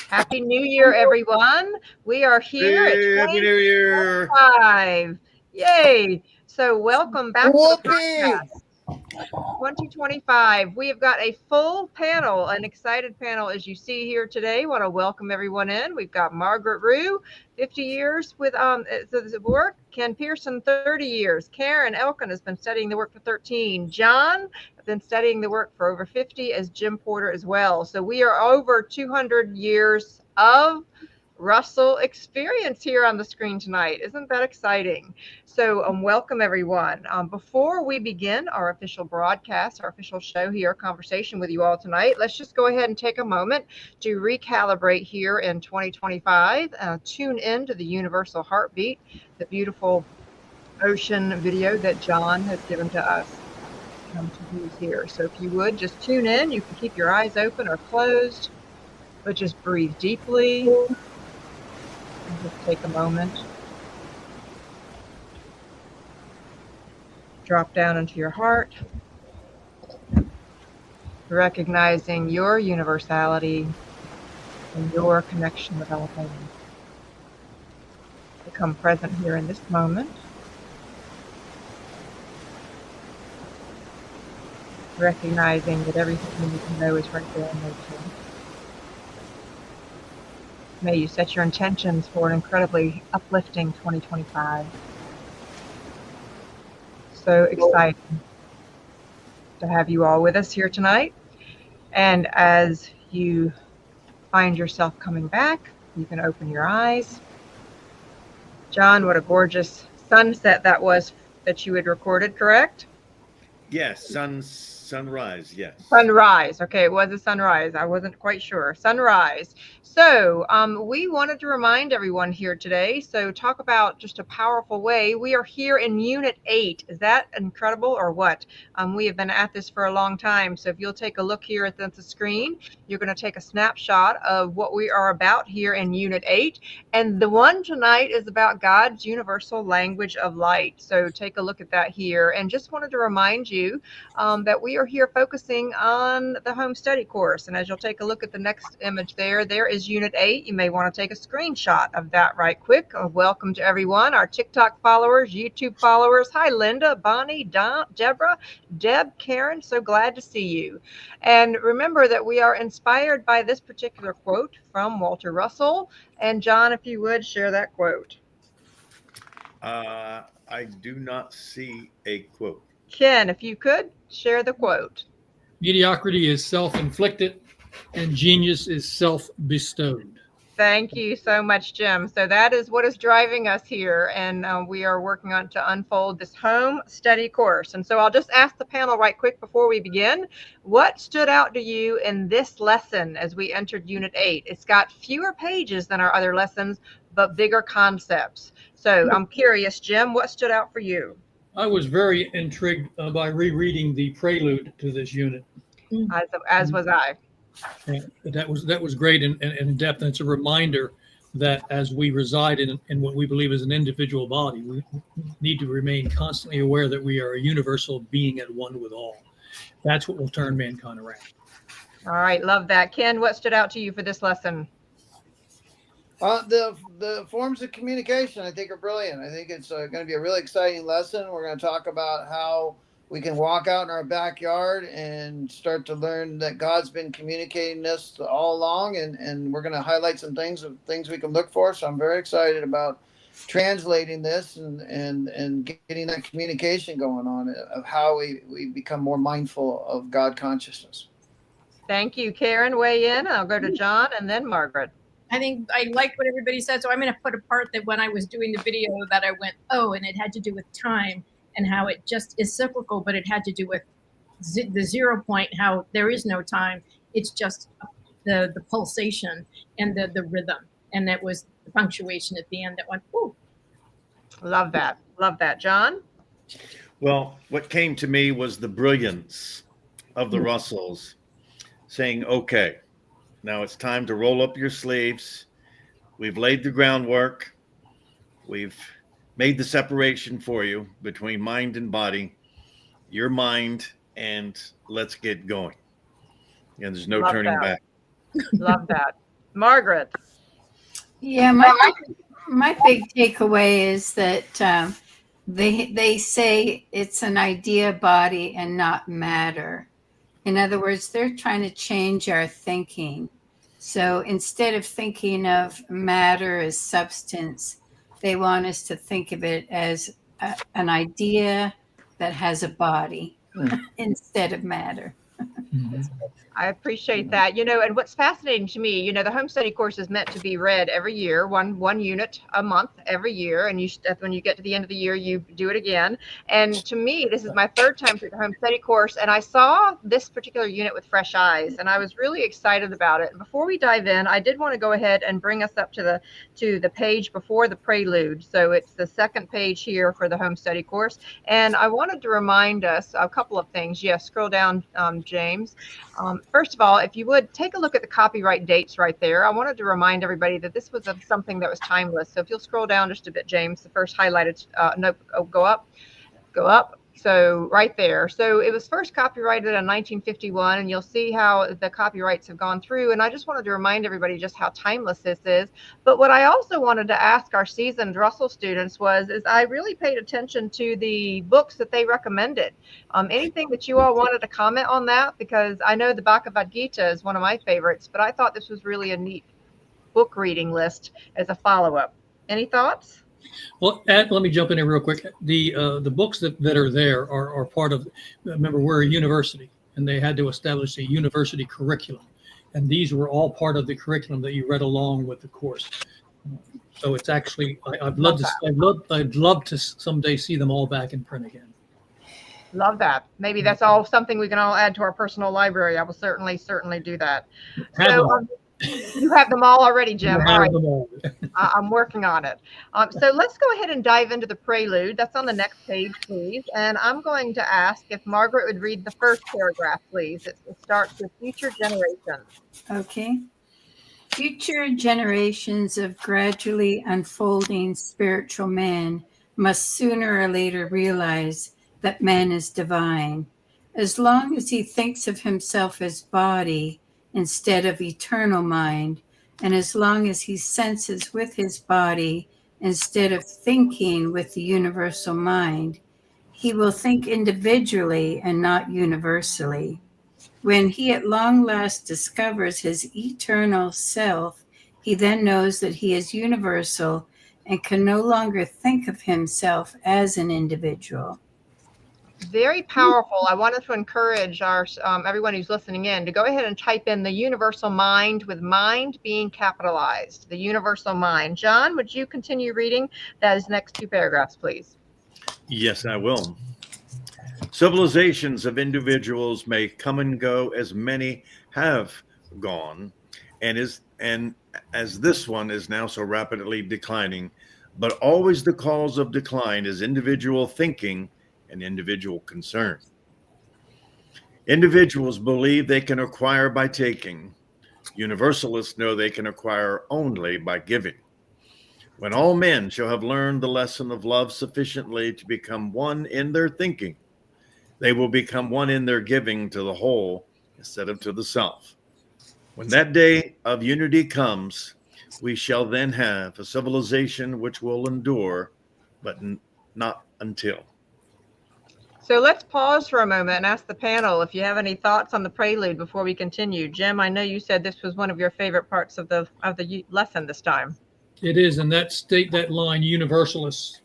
Happy New Year, everyone. We are here at Hey, Happy New Year. 2025. Yay. So welcome back to the Whoopee! podcast. 2025. We have got a full panel, an excited panel as you see here today. Want to welcome everyone in. We've got Margaret Rue, 50 years with the work. Ken Pearson, 30 years. Karen Elkin has been studying the work for 13. John has been studying the work for over 50, as Jim Porter as well. So we are over 200 years of Russell experience here on the screen tonight. Isn't that exciting? So welcome everyone. Before we begin our official broadcast, our official show here, conversation with you all tonight, let's just go ahead and take a moment to recalibrate here in 2025. Tune in to the Universal Heartbeat, the beautiful ocean video that John has given to us to use here. So if you would just tune in, you can keep your eyes open or closed, but just breathe deeply. And just take a moment. Drop down into your heart, recognizing your universality and your connection with all things. Become present here in this moment. Recognizing that everything you need to know is right there in nature. May you set your intentions for an incredibly uplifting 2025. So exciting to have you all with us here tonight. And as you find yourself coming back, you can open your eyes. John, what a gorgeous sunset that was that you had recorded, correct? Yes, sunrise, yes. Sunrise. Okay, it was a sunrise. I wasn't quite sure. Sunrise. So we wanted to remind everyone here today. So talk about just a powerful way. We are here in Unit 8. Is that incredible or what? We have been at this for a long time. So if you'll take a look here at the screen, you're going to take a snapshot of what we are about here in Unit 8. And the one tonight is about God's universal language of light. So take a look at that here. And just wanted to remind you that we are here focusing on the home study course. And as you'll take a look at the next image there is Unit 8. You may want to take a screenshot of that right quick. Welcome to everyone, our TikTok followers, YouTube followers. Hi, Linda, Bonnie, Don, Deborah, Deb, Karen. So glad to see you. And remember that we are inspired by this particular quote from Walter Russell. And John, if you would, share that quote. I do not see a quote. Ken, if you could, share the quote. Mediocrity is self-inflicted and genius is self-bestowed. Thank you so much, Jim. So that is what is driving us here. And we are working on to unfold this home study course. And so I'll just ask the panel right quick before we begin. What stood out to you in this lesson as we entered Unit 8? It's got fewer pages than our other lessons, but bigger concepts. So I'm curious, Jim, what stood out for you? I was very intrigued by rereading the prelude to this unit. As was I. And that was great and in depth. And it's a reminder that as we reside in what we believe is an individual body, we need to remain constantly aware that we are a universal being at one with all. That's what will turn mankind around. All right, love that. Ken, what stood out to you for this lesson? The forms of communication, I think, are brilliant. I think it's going to be a really exciting lesson. We're going to talk about how we can walk out in our backyard and start to learn that God's been communicating this all along, and we're going to highlight some things we can look for. So I'm very excited about translating this and getting that communication going on of how we become more mindful of God consciousness. Thank you. Karen, weigh in. I'll go to John and then Margaret. I think I liked what everybody said. So I'm going to put a part that when I was doing the video that I went, oh, and it had to do with time and how it just is cyclical, but it had to do with the 0 point, how there is no time. It's just the pulsation and the rhythm. And that was the punctuation at the end that went, ooh. Love that. Love that. John? Well, what came to me was the brilliance of the Russells saying, okay, now it's time to roll up your sleeves. We've laid the groundwork. We've made the separation for you between mind and body, your mind, and let's get going. And there's no turning back. Love that. Margaret. Yeah, my big takeaway is that they say it's an idea body and not matter. In other words, they're trying to change our thinking. So instead of thinking of matter as substance, they want us to think of it as an idea that has a body instead of matter. I appreciate that. And what's fascinating to me, the home study course is meant to be read every year, one unit a month every year, and when you get to the end of the year, you do it again. And to me, this is my third time through the home study course, and I saw this particular unit with fresh eyes, and I was really excited about it. Before we dive in, I did want to go ahead and bring us up to the page before the prelude. So it's the second page here for the home study course, and I wanted to remind us a couple of things. Yes, scroll down, James. First of all, if you would take a look at the copyright dates right there, I wanted to remind everybody that this was something that was timeless. So if you'll scroll down just a bit, James, the first highlighted, go up. So right there. So it was first copyrighted in 1951, and you'll see how the copyrights have gone through. And I just wanted to remind everybody just how timeless this is. But what I also wanted to ask our seasoned Russell students is I really paid attention to the books that they recommended. Anything that you all wanted to comment on that? Because I know the Bhagavad Gita is one of my favorites, but I thought this was really a neat book reading list as a follow-up. Any thoughts? Well, let me jump in here real quick. The books that are there are part of, remember, we're a university, and they had to establish a university curriculum. And these were all part of the curriculum that you read along with the course. So it's actually, I'd love to someday see them all back in print again. Love that. Maybe that's all something we can all add to our personal library. I will certainly do that. You have them all already, Jim. All right. I'm working on it. So let's go ahead and dive into the prelude. That's on the next page, please. And I'm going to ask if Margaret would read the first paragraph, please. It starts with future generations. Okay. Future generations of gradually unfolding spiritual man must sooner or later realize that man is divine. As long as he thinks of himself as body instead of eternal mind, and as long as he senses with his body instead of thinking with the universal mind, he will think individually and not universally. When he at long last discovers his eternal self, he then knows that he is universal and can no longer think of himself as an individual. Very powerful. I wanted to encourage our everyone who's listening in to go ahead and type in the universal mind, with mind being capitalized, the universal mind. John, would you continue reading those next two paragraphs, please? Yes, I will. Civilizations of individuals may come and go, as many have gone, and as this one is now so rapidly declining, but always the cause of decline is individual thinking and individual concern. Individuals believe they can acquire by taking. Universalists know they can acquire only by giving. When all men shall have learned the lesson of love sufficiently to become one in their thinking, they will become one in their giving to the whole instead of to the self. When that day of unity comes, we shall then have a civilization which will endure, but not until. So let's pause for a moment and ask the panel if you have any thoughts on the prelude before we continue. Jim, I know you said this was one of your favorite parts of the lesson this time. It is, and that line, Universalists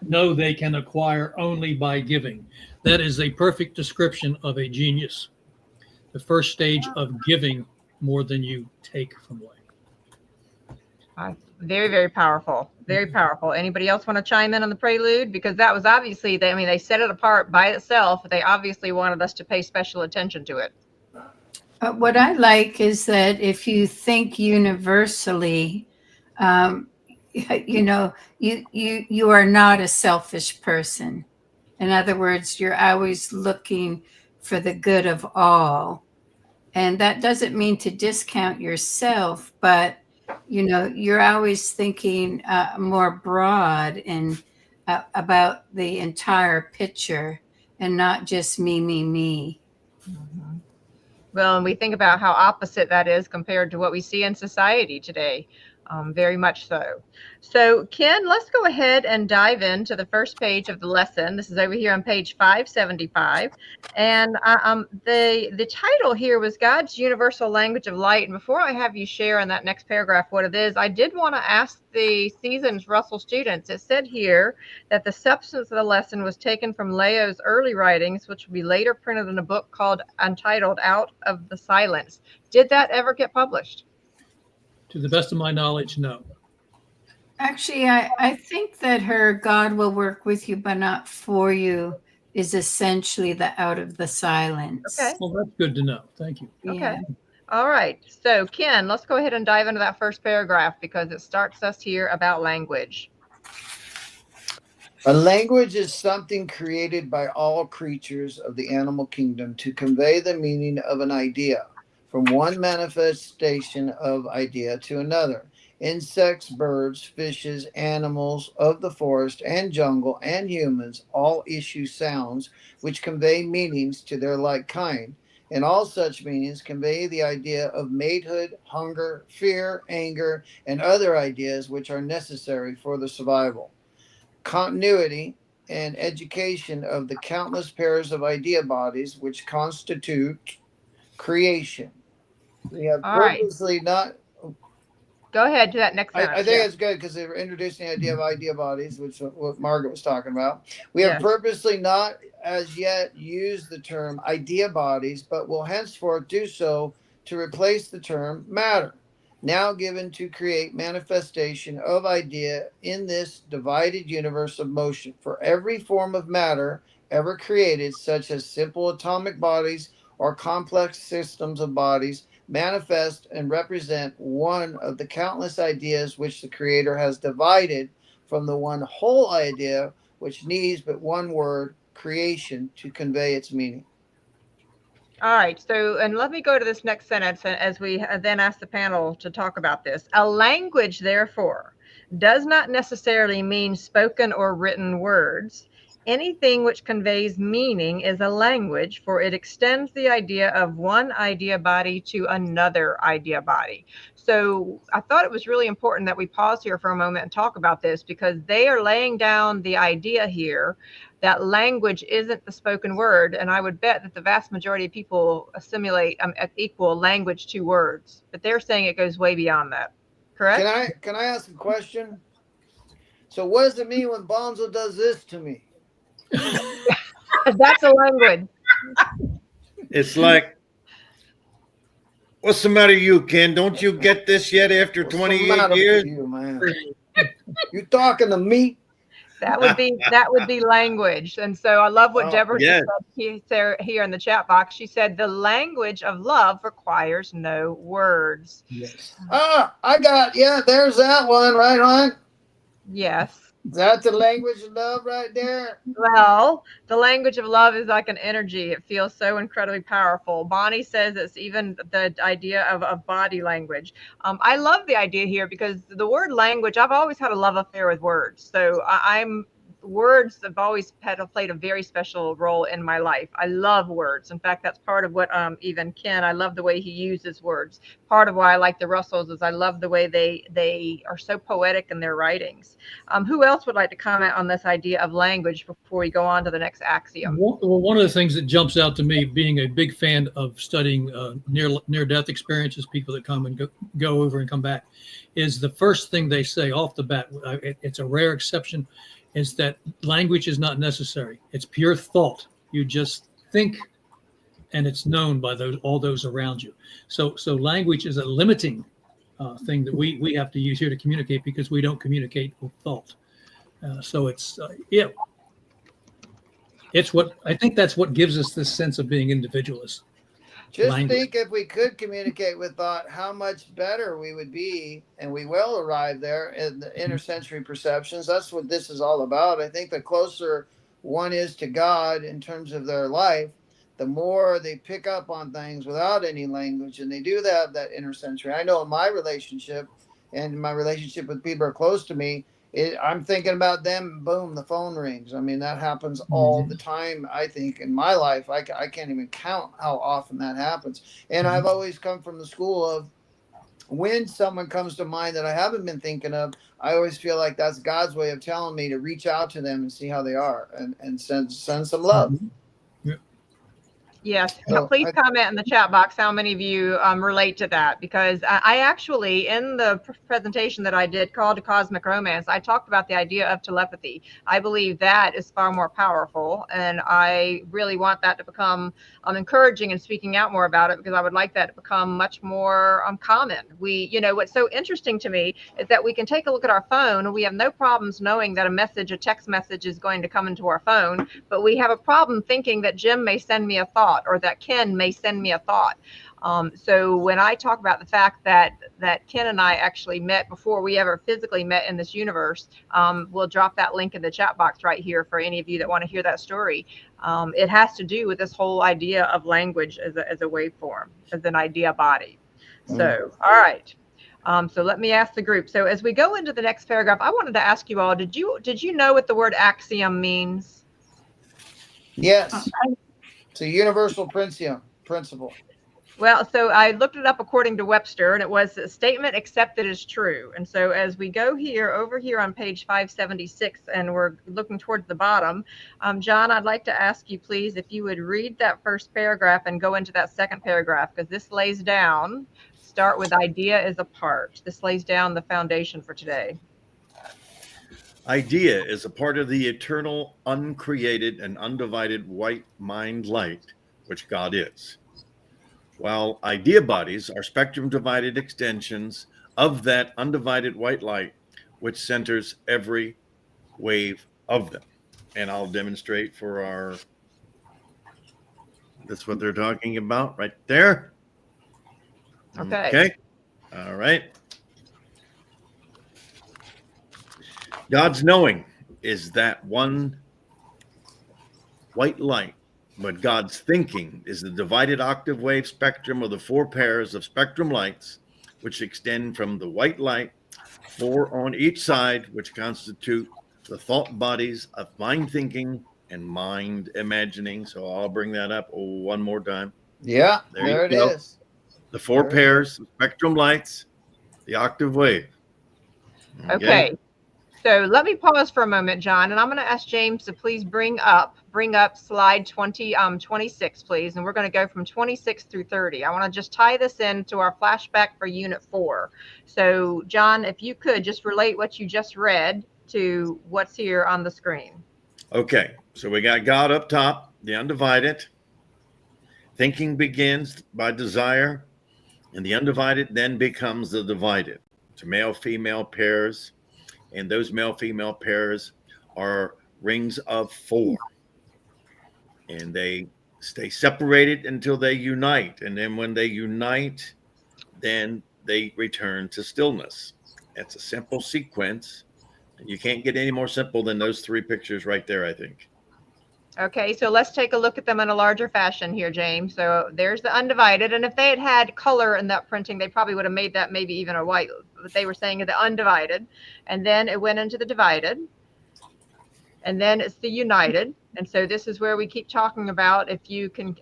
know they can acquire only by giving. That is a perfect description of a genius. The first stage of giving more than you take from life. Very, very powerful. Very powerful. Anybody else want to chime in on the prelude? Because that was obviously, they set it apart by itself. They obviously wanted us to pay special attention to it. What I like is that if you think universally, you are not a selfish person. In other words, you're always looking for the good of all. And that doesn't mean to discount yourself, but you're always thinking more broad and about the entire picture and not just me. Mm-hmm. Well, and we think about how opposite that is compared to what we see in society today. Very much so. So, Ken, let's go ahead and dive into the first page of the lesson. This is over here on page 575. And the title here was God's Universal Language of Light. And before I have you share in that next paragraph what it is, I did want to ask the seasoned Russell students. It said here that the substance of the lesson was taken from Leo's early writings, which would be later printed in a book called entitled Out of the Silence. Did that ever get published? To the best of my knowledge, no. Actually, I think that her God will work with you, but not for you is essentially the out of the silence. Okay. Well, that's good to know. Thank you. Okay. Yeah. All right. So, Ken, let's go ahead and dive into that first paragraph because it starts us here about language. A language is something created by all creatures of the animal kingdom to convey the meaning of an idea from one manifestation of idea to another. Insects, birds, fishes, animals of the forest and jungle, and humans all issue sounds which convey meanings to their like kind. And all such meanings convey the idea of matehood, hunger, fear, anger, and other ideas which are necessary for the survival, continuity, and education of the countless pairs of idea bodies which constitute creation. We have All right. purposely not. Go ahead to that next I sentence. think Yeah. it's good because they were introducing the idea of idea bodies, which is what Margaret was talking about. We have Yes. purposely not as yet used the term idea bodies, but will henceforth do so to replace the term matter, now given to create manifestation of idea in this divided universe of motion. For every form of matter ever created, such as simple atomic bodies or complex systems of bodies, manifest and represent one of the countless ideas which the Creator has divided from the one whole idea, which needs but one word, creation, to convey its meaning. All right. So, and let me go to this next sentence as we then ask the panel to talk about this. A language, therefore, does not necessarily mean spoken or written words. Anything which conveys meaning is a language, for it extends the idea of one idea body to another idea body. So I thought it was really important that we pause here for a moment and talk about this because they are laying down the idea here that language isn't the spoken word. And I would bet that the vast majority of people assimilate equal language to words, but they're saying it goes way beyond that. Correct? Can I ask a question? So what does it mean when Bonzo does this to me? That's a language. It's like, what's the matter, you Ken? Don't you get this yet after What's the 28 matter years? with you, man? You talking to me? That would be language. And so I love what Oh, Deborah yes. just said here in the chat box. She said the language of love requires no words. Yes. There's that one right on. Yes. Is that the language of love right there? Well, the language of love is like an energy. It feels so incredibly powerful. Bonnie says it's even the idea of body language. I love the idea here because the word language, I've always had a love affair with words. So words have always played a very special role in my life. I love words. In fact, that's part of what even Ken, I love the way he uses words. Part of why I like the Russells is I love the way they are so poetic in their writings. Who else would like to comment on this idea of language before we go on to the next axiom? Well, one of the things that jumps out to me, being a big fan of studying near-death experiences, people that come and go over and come back, is the first thing they say off the bat. It's a rare exception, is that language is not necessary. It's pure thought. You just think, and it's known by all those around you. So language is a limiting thing that we have to use here to communicate because we don't communicate with thought. So it's what I think that's what gives us this sense of being individualists. Just Language. think if we could communicate with thought, how much better we would be, and we will arrive there in the intersensory perceptions. That's what this is all about. I think the closer one is to God in terms of their life, the more they pick up on things without any language, and they do that intersensory. I know in my relationship and my relationship with people who are close to me, I'm thinking about them, boom, the phone rings. I mean, that happens all the time. I think in my life, I can't even count how often that happens. And I've always come from the school of, when someone comes to mind that I haven't been thinking of, I always feel like that's God's way of telling me to reach out to them and see how they are, and send some love. Yes, So please comment in the chat box how many of you relate to that, because I actually, in the presentation that I did called to Cosmic Romance, I talked about the idea of telepathy. I believe that is far more powerful, and I really want that to become encouraging and speaking out more about it, because I would like that to become much more common. What's so interesting to me is that we can take a look at our phone and we have no problems knowing that a text message is going to come into our phone, but we have a problem thinking that Jim may send me a thought, or that Ken may send me a thought. So when I talk about the fact that Ken and I actually met before we ever physically met in this universe, we'll drop that link in the chat box right here for any of you that want to hear that story. It has to do with this whole idea of language as a waveform, as an idea body. So, all right. So let me ask the group. So as we go into the next paragraph, I wanted to ask you all, did you know what the word axiom means? Yes. It's a universal principle. Well, so I looked it up according to Webster, and it was a statement accepted as true. And so as we go over here on page 576, and we're looking towards the bottom, John, I'd like to ask you, please, if you would read that first paragraph and go into that second paragraph, because this lays down, start with idea is a part. This lays down the foundation for today. Idea is a part of the eternal, uncreated, and undivided white mind light, which God is. While idea bodies are spectrum-divided extensions of that undivided white light, which centers every wave of them. And I'll demonstrate for that's what they're talking about right there. Okay. All right. God's knowing is that one white light, but God's thinking is the divided octave wave spectrum of the 4 pairs of spectrum lights, which extend from the white light, 4 on each side, which constitute the thought bodies of mind thinking and mind imagining. So I'll bring that up one more time. Yeah, there it is. The 4 pairs of spectrum lights, the octave wave. Okay. So let me pause for a moment, John, and I'm going to ask James to please bring up slide 26, please. And we're going to go from 26 through 30. I want to just tie this into our flashback for Unit 4. So, John, if you could just relate what you just read to what's here on the screen. Okay. So we got God up top, the undivided. Thinking begins by desire, and the undivided then becomes the divided. So male-female pairs. And those male-female pairs are rings of 4. And they stay separated until they unite. And then when they unite, then they return to stillness. It's a simple sequence. You can't get any more simple than those 3 pictures right there, I think. Okay, so let's take a look at them in a larger fashion here, James. So there's the undivided, and if they had color in that printing, they probably would have made that maybe even a white, but they were saying the undivided, and then it went into the divided, and then it's the united. And so this is where we keep talking about, if you can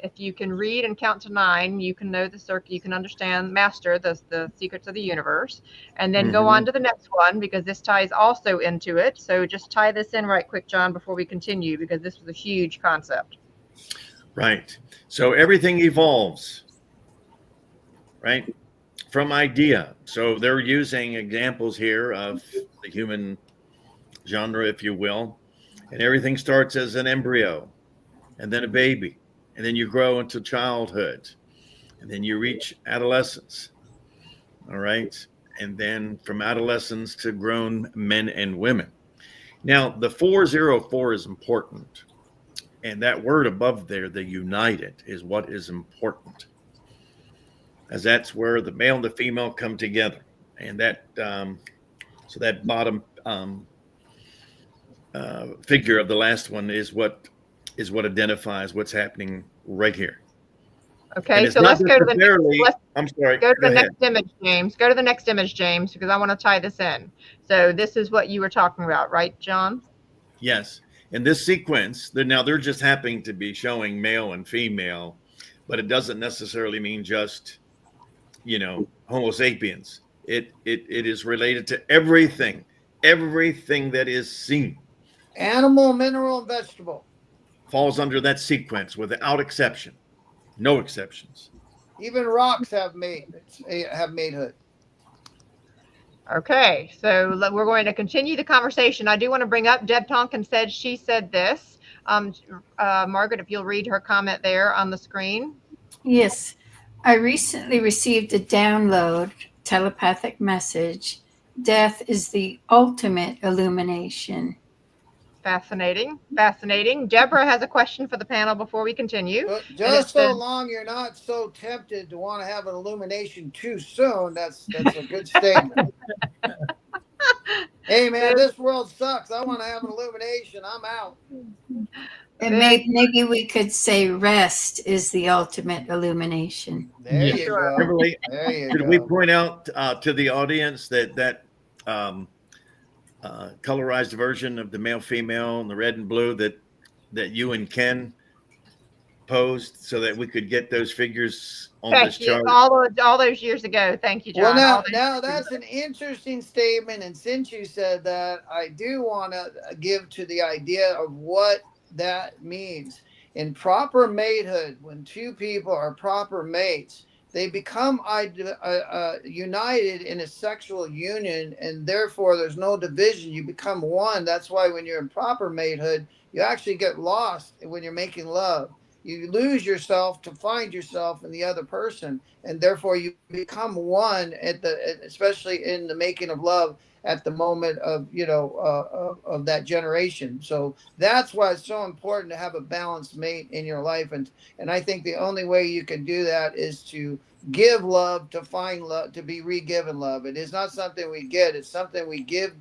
read and count to 9, you can know the circle, you can understand, master the secrets of the universe, and then go on to the next one, because this ties also into it. So just tie this in right quick, John, before we continue, because this was a huge concept. Right. So everything evolves, right, from idea. So they're using examples here of the human genre, if you will. And everything starts as an embryo, and then a baby, and then you grow into childhood, and then you reach adolescence. All right. And then from adolescence to grown men and women. Now, the 404 is important. And that word above there, the united, is what is important, as that's where the male and the female come together. And that, so that bottom figure of the last one is what identifies what's happening right here. Okay, it's so not let's go to the necessarily. let's I'm sorry. go to Go the ahead. next image, James. Go to the next image, James, because I want to tie this in. So this is what you were talking about, right, John? Yes. In this sequence, now they're just happening to be showing male and female, but it doesn't necessarily mean just, Homo sapiens. It is related to everything that is seen Animal, mineral, and vegetable. falls under that sequence without exception. No exceptions. Even rocks have matehood. Okay, so we're going to continue the conversation. I do want to bring up Deb Tonkin said she said this. Margaret, if you'll read her comment there on the screen. Yes. I recently received a download telepathic message. Death is the ultimate illumination. Fascinating. Deborah has a question for the panel before we continue. But just so long you're not so tempted to want to have an illumination too soon. That's a good statement. Hey man, this world sucks. I want to have an illumination. I'm out. And maybe we could say rest is the ultimate illumination. There you go. Kimberly, There you could go. we point out to the audience that colorized version of the male female and the red and blue that you and Ken posed so that we could get those figures on this chart? All those years ago. Thank you, John. Well, now that's an interesting statement, and since you said that, I do want to give to the idea of what that means. In proper matehood, when two people are proper mates, they become united in a sexual union, and therefore there's no division. You become one. That's why when you're in proper matehood, you actually get lost when you're making love. You lose yourself to find yourself in the other person, and therefore you become one especially in the making of love at the moment of of that generation. So that's why it's so important to have a balanced mate in your life, and I think the only way you can do that is to give love, to find love, to be re-given love. It is not something we get; it's something we give,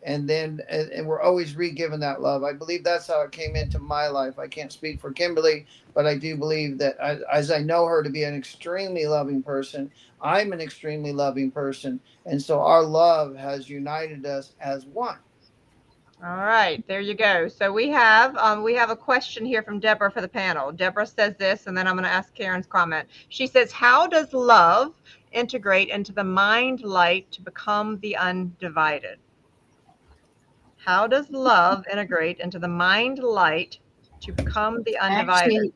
and then we're always re-given that love. I believe that's how it came into my life. I can't speak for Kimberly, but I do believe that as I know her to be an extremely loving person, I'm an extremely loving person, and so our love has united us as one. All right, there you go. So we have a question here from Deborah for the panel. Deborah says this, and then I'm going to ask Karen's comment. She says, "How does love integrate into the mind light to become the undivided?" How does love integrate into the mind light to become the undivided?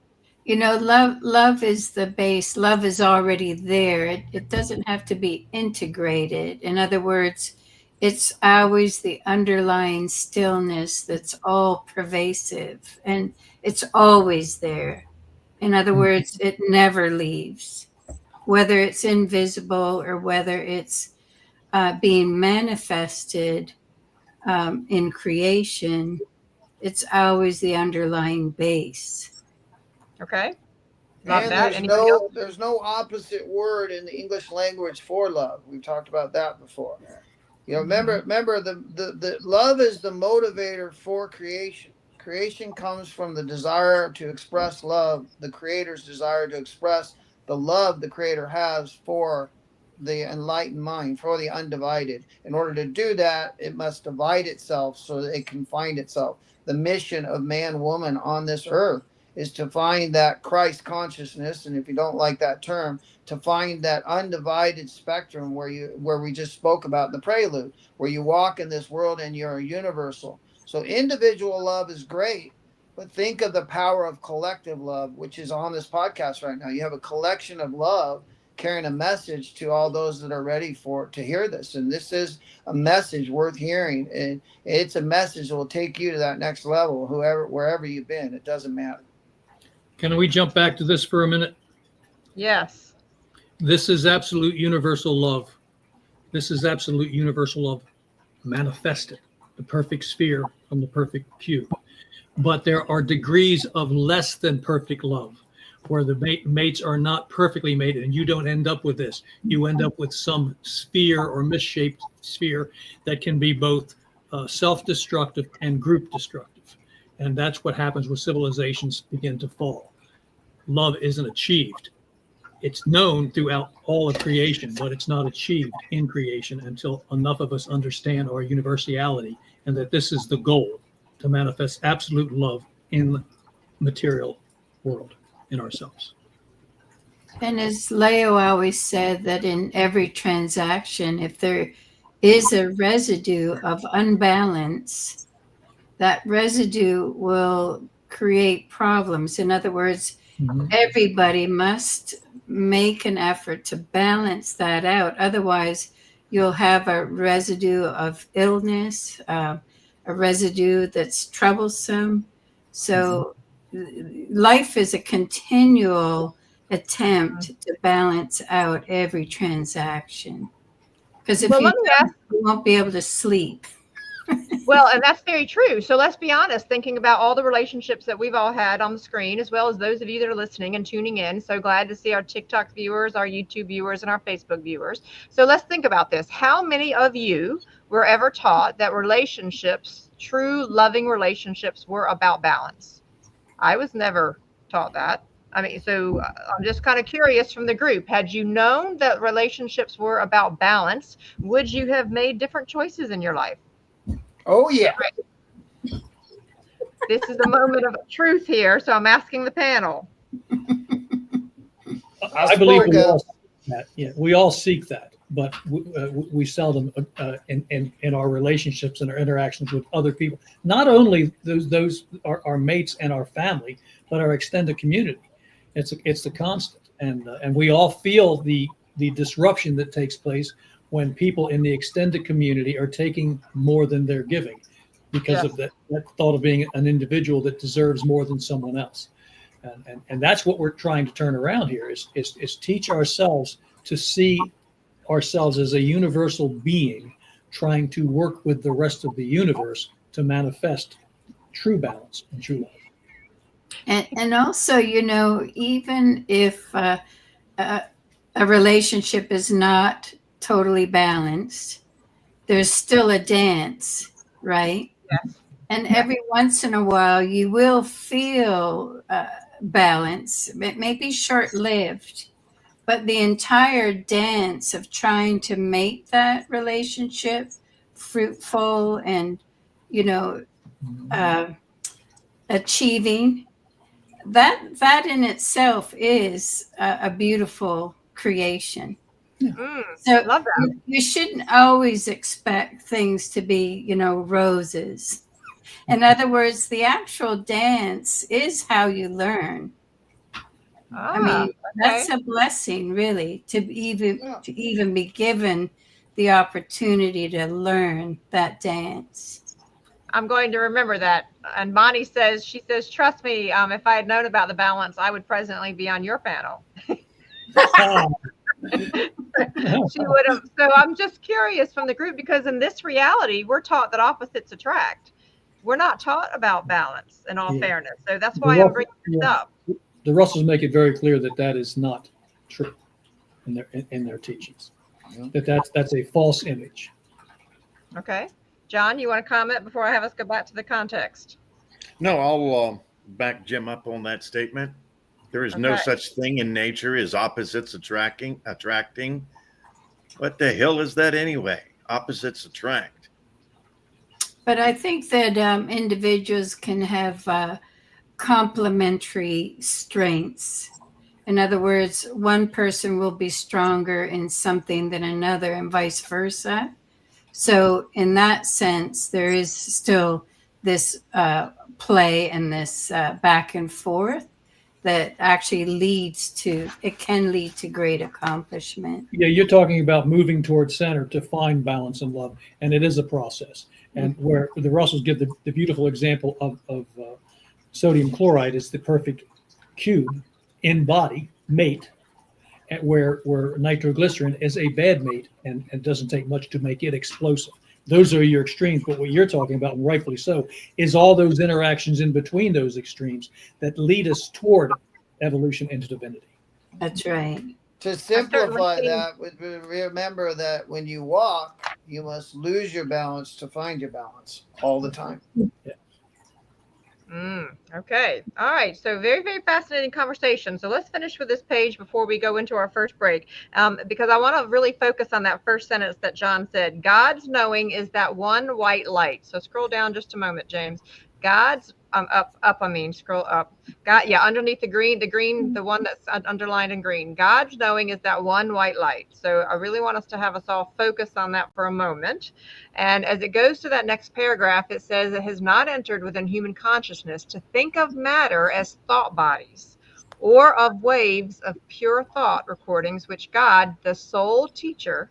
Actually, love is the base. Love is already there. It doesn't have to be integrated. In other words, it's always the underlying stillness that's all pervasive, and it's always there. In other words, it never leaves, whether it's invisible or whether it's being manifested in creation. It's always the underlying base. Okay. Love And that. there's no opposite word in the English language for love. We've talked about that before. Remember the love is the motivator for creation. Creation comes from the desire to express love, the creator's desire to express the love the creator has for the enlightened mind, for the undivided. In order to do that, it must divide itself so that it can find itself. The mission of man, woman on this earth is to find that Christ consciousness, and if you don't like that term, to find that undivided spectrum where we just spoke about the prelude, where you walk in this world and you're universal. So individual love is great, but think of the power of collective love, which is on this podcast right now. You have a collection of love carrying a message to all those that are ready to hear this. And this is a message worth hearing. And it's a message that will take you to that next level, wherever you've been. It doesn't matter. Can we jump back to this for a minute? Yes. This is absolute universal love. This is absolute universal love manifested, the perfect sphere from the perfect cube. But there are degrees of less than perfect love, where the mates are not perfectly mated, and you don't end up with this. You end up with some sphere or misshaped sphere that can be both self-destructive and group destructive. And that's what happens when civilizations begin to fall. love isn't achieved. It's known throughout all of creation, but it's not achieved in creation until enough of us understand our universality and that this is the goal, to manifest absolute love in the material world, in ourselves. And as Leo always said, that in every transaction, if there is a residue of unbalance, that residue will create problems. In other words, everybody must make an effort to balance that out. Otherwise, you'll have a residue of illness, a residue that's troublesome. So life is a continual attempt to balance out every transaction. Because if Well, you let me ask. don't, you won't be able to sleep. Well, and that's very true. So let's be honest, thinking about all the relationships that we've all had on the screen, as well as those of you that are listening and tuning in. So glad to see our TikTok viewers, our YouTube viewers, and our Facebook viewers. So let's think about this. How many of you were ever taught that relationships, true loving relationships, were about balance? I was never taught that. I mean, so I'm just kind of curious from the group. Had you known that relationships were about balance, would you have made different choices in your life? Oh, yeah. This is a moment of truth here, so I'm asking the panel. I believe we all seek that. Yeah, we all seek that, but we seldom in our relationships and our interactions with other people. Not only those are our mates and our family, but our extended community. It's the constant, and we all feel the disruption that takes place when people in the extended community are taking more than they're giving, because of that thought of being an individual that deserves more than someone else. And that's what we're trying to turn around here is teach ourselves to see ourselves as a universal being trying to work with the rest of the universe to manifest true balance and true love. And also, you know, even if a relationship is not totally balanced, there's still a dance, right? Yes. And every once in a while, you will feel balance. It may be short-lived, but the entire dance of trying to make that relationship fruitful and, you know, achieving, that in itself is a beautiful creation. So Love that. you shouldn't always expect things to be, you know, roses. In other words, the actual dance is how you learn. I mean, that's a blessing, really, to even be given the opportunity to learn that dance. I'm going to remember that. And Bonnie says, trust me, if I had known about the balance, I would presently be on your panel. She would have. So I'm just curious from the group, because in this reality, we're taught that opposites attract. We're not taught about balance, in all fairness. So that's why I'm bringing this up. The Russells make it very clear that is not true in their teachings. That's a false image. Okay. John, you want to comment before I have us go back to the context? No, I'll back Jim up on that statement. There is no such thing in nature as opposites attracting. What the hell is that anyway? Opposites attract. But I think that individuals can have complementary strengths. In other words, one person will be stronger in something than another, and vice versa. So in that sense, there is still this play and this back and forth that actually can lead to great accomplishment. Yeah, you're talking about moving towards center to find balance and love, and it is a process. And where the Russells give the beautiful example of sodium chloride is the perfect cube in body mate, at where nitroglycerin is a bad mate and doesn't take much to make it explosive. Those are your extremes, but what you're talking about, and rightfully so, is all those interactions in between those extremes that lead us toward evolution into divinity. That's right. To simplify that, remember that when you walk, you must lose your balance to find your balance all the time. Yeah. Okay. All right. So very, very fascinating conversation. So let's finish with this page before we go into our first break, because I want to really focus on that first sentence that John said. God's knowing is that one white light. So scroll down just a moment, James. God's up. I mean, scroll up. God, yeah, underneath the one that's underlined in green. God's knowing is that one white light. So I really want us to have us all focus on that for a moment. And as it goes to that next paragraph, it says it has not entered within human consciousness to think of matter as thought bodies or of waves of pure thought recordings, which God, the sole teacher,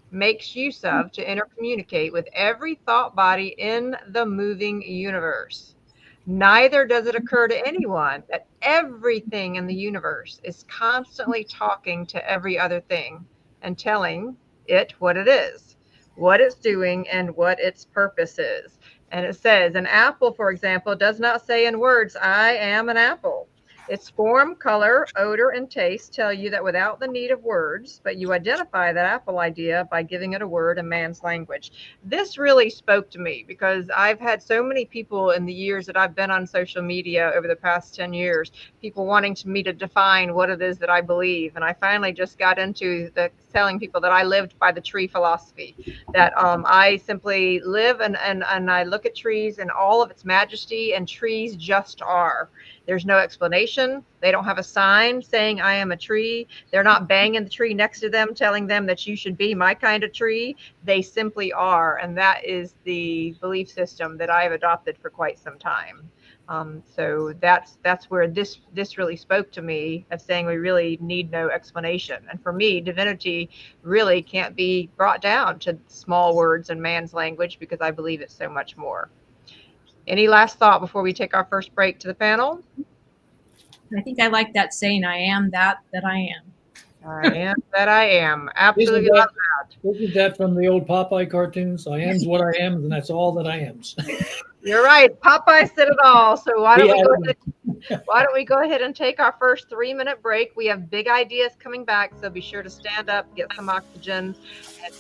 makes use of to intercommunicate with every thought body in the moving universe. Neither does it occur to anyone that everything in the universe is constantly talking to every other thing and telling it what it is, what it's doing, and what its purpose is. And it says, an apple, for example, does not say in words, I am an apple. Its form, color, odor, and taste tell you that without the need of words, but you identify that apple idea by giving it a word in man's language. This really spoke to me because I've had so many people in the years that I've been on social media over the past 10 years, people wanting me to define what it is that I believe. And I finally just got into telling people that I lived by the tree philosophy, that I simply live and I look at trees in all of its majesty, and trees just are. There's no explanation. They don't have a sign saying I am a tree. They're not banging the tree next to them telling them that you should be my kind of tree. They simply are. And that is the belief system that I have adopted for quite some time. So that's where this really spoke to me, of saying we really need no explanation. And for me, divinity really can't be brought down to small words in man's language, because I believe it's so much more. Any last thought before we take our first break to the panel? I think I like that saying, I am that I am. I am that I am. Absolutely love that. Isn't that from the old Popeye cartoons? I am's what I am, and that's all that I am. You're right. Popeye said it all. So why don't we go ahead and take our first 3-minute break? We have big ideas coming back, so be sure to stand up, get some oxygen, and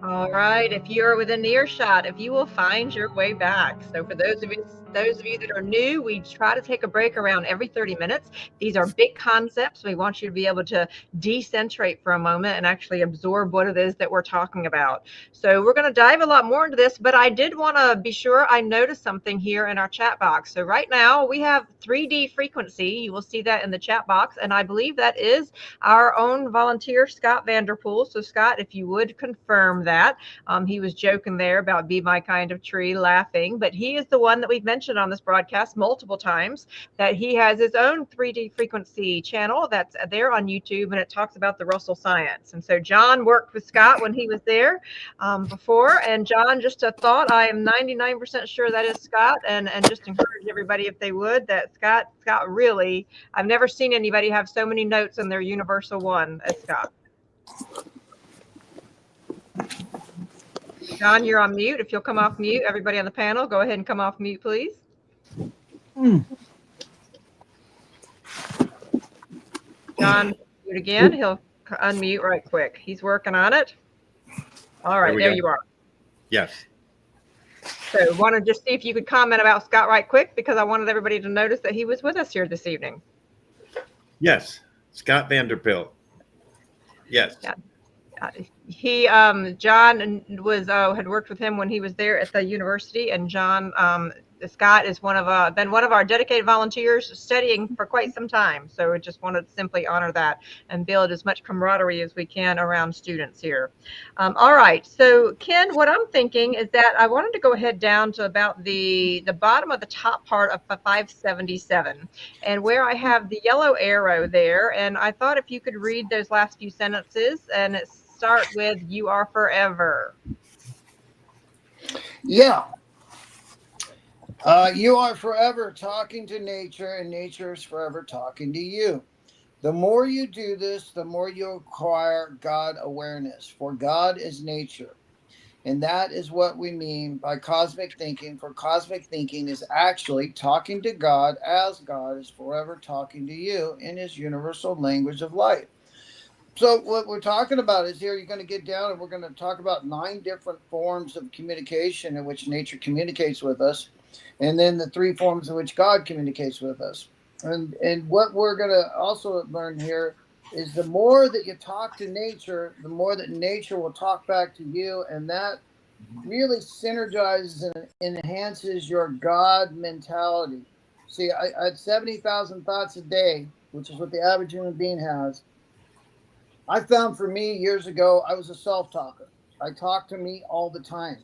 All right. If you're within earshot, if you will find your way back. So for those of you that are new, we try to take a break around every 30 minutes. These are big concepts. We want you to be able to decentrate for a moment and actually absorb what it is that we're talking about. So we're going to dive a lot more into this, but I did want to be sure I noticed something here in our chat box. So right now we have 3D frequency. You will see that in the chat box. And I believe that is our own volunteer, Scott Vanderpool. So Scott, if you would confirm that. He was joking there about be my kind of tree, laughing, but he is the one that we've mentioned on this broadcast multiple times, that he has his own 3D frequency channel that's there on YouTube, and it talks about the Russell science. And so John worked with Scott when he was there before. And John, just a thought, I am 99% sure that is Scott, and just encourage everybody, if they would, that Scott really, I've never seen anybody have so many notes in their Universal One as Scott. John, you're on mute. If you'll come off mute, everybody on the panel, go ahead and come off mute, please. John, mute again. He'll unmute right quick. He's working on it. All right, there you are. Yes. So want to just see if you could comment about Scott right quick, because I wanted everybody to notice that he was with us here this evening. Yes. Scott Vanderbilt. Yes. Yeah. He John was had worked with him when he was there at the university, and John Scott is been one of our dedicated volunteers, studying for quite some time. So we just wanted to simply honor that and build as much camaraderie as we can around students here. All right, so Ken, what I'm thinking is that I wanted to go ahead down to about the bottom of the top part of 577, and where I have the yellow arrow there, and I thought if you could read those last few sentences, and start with "You are forever." Yeah. You are forever talking to nature, and nature is forever talking to you. The more you do this, the more you acquire God awareness, for God is nature. And that is what we mean by cosmic thinking, for cosmic thinking is actually talking to God as God is forever talking to you in his universal language of life. So what we're talking about is here, you're going to get down and we're going to talk about 9 different forms of communication in which nature communicates with us. And then the 3 forms in which God communicates with us. And what we're going to also learn here is the more that you talk to nature, the more that nature will talk back to you. And that really synergizes and enhances your God mentality. See, I had 70,000 thoughts a day, which is what the average human being has. I found for me years ago, I was a self-talker. I talk to me all the time.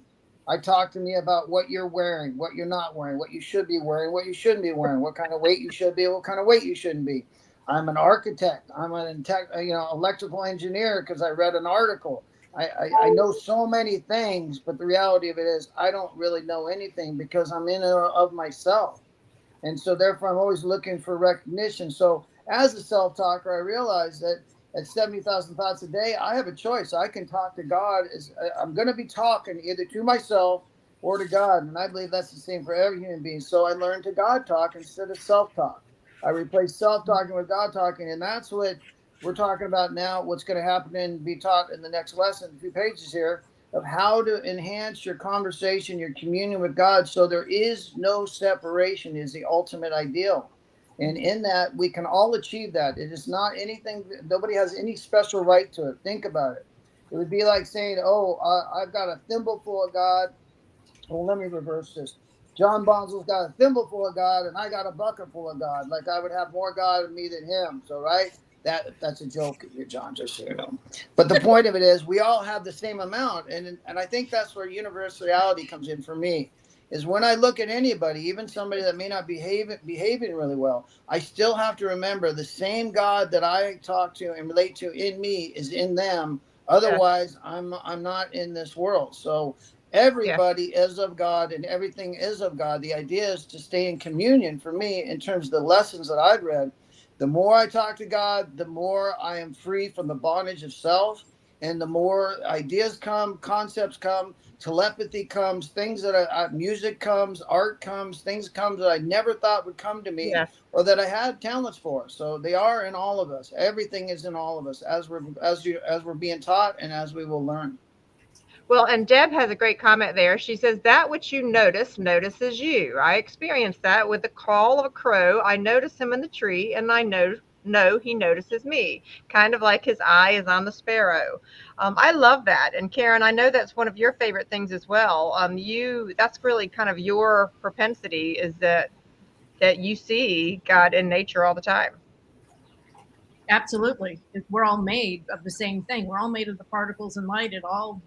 I talk to me about what you're wearing, what you're not wearing, what you should be wearing, what you shouldn't be wearing, what kind of weight you should be, what kind of weight you shouldn't be. I'm an architect. I'm an electrical engineer because I read an article. I know so many things, but the reality of it is I don't really know anything because I'm in and of myself. And so therefore I'm always looking for recognition. So as a self-talker, I realized that at 70,000 thoughts a day, I have a choice. I can talk to God. I'm going to be talking either to myself or to God. And I believe that's the same for every human being. So I learned to God talk instead of self-talk. I replaced self-talking with God talking. And that's what we're talking about now, what's going to happen and be taught in the next lesson, a few pages here, of how to enhance your conversation, your communion with God. So there is no separation is the ultimate ideal. And in that, we can all achieve that. It is not anything, nobody has any special right to it. Think about it. It would be like saying, I've got a thimble full of God. Well, let me reverse this. John Bonzel's got a thimble full of God, and I got a bucket full of God. Like I would have more God in me than him. So, right? That's a joke, John, just so you know. But the point of it is, we all have the same amount. And I think that's where universality comes in for me. Is when I look at anybody, even somebody that may not be behaving really well, I still have to remember the same God that I talk to and relate to in me is in them. Otherwise, I'm not in this world. So everybody is of God and everything is of God. The idea is to stay in communion for me in terms of the lessons that I've read. The more I talk to God, the more I am free from the bondage of self. And the more ideas come, concepts come, telepathy comes, things that music comes, art comes, things come that I never thought would come to me or that I had talents for. So they are in all of us. Everything is in all of us as we're being taught and as we will learn. Well, and Deb has a great comment there. She says, that which you notice notices you. I experienced that with the call of a crow. I notice him in the tree, and I know he notices me, kind of like his eye is on the sparrow. I love that. And Karen, I know that's one of your favorite things as well. That's really kind of your propensity, is that you see God in nature all the time. Absolutely. We're all made of the same thing. We're all made of the particles in light. It all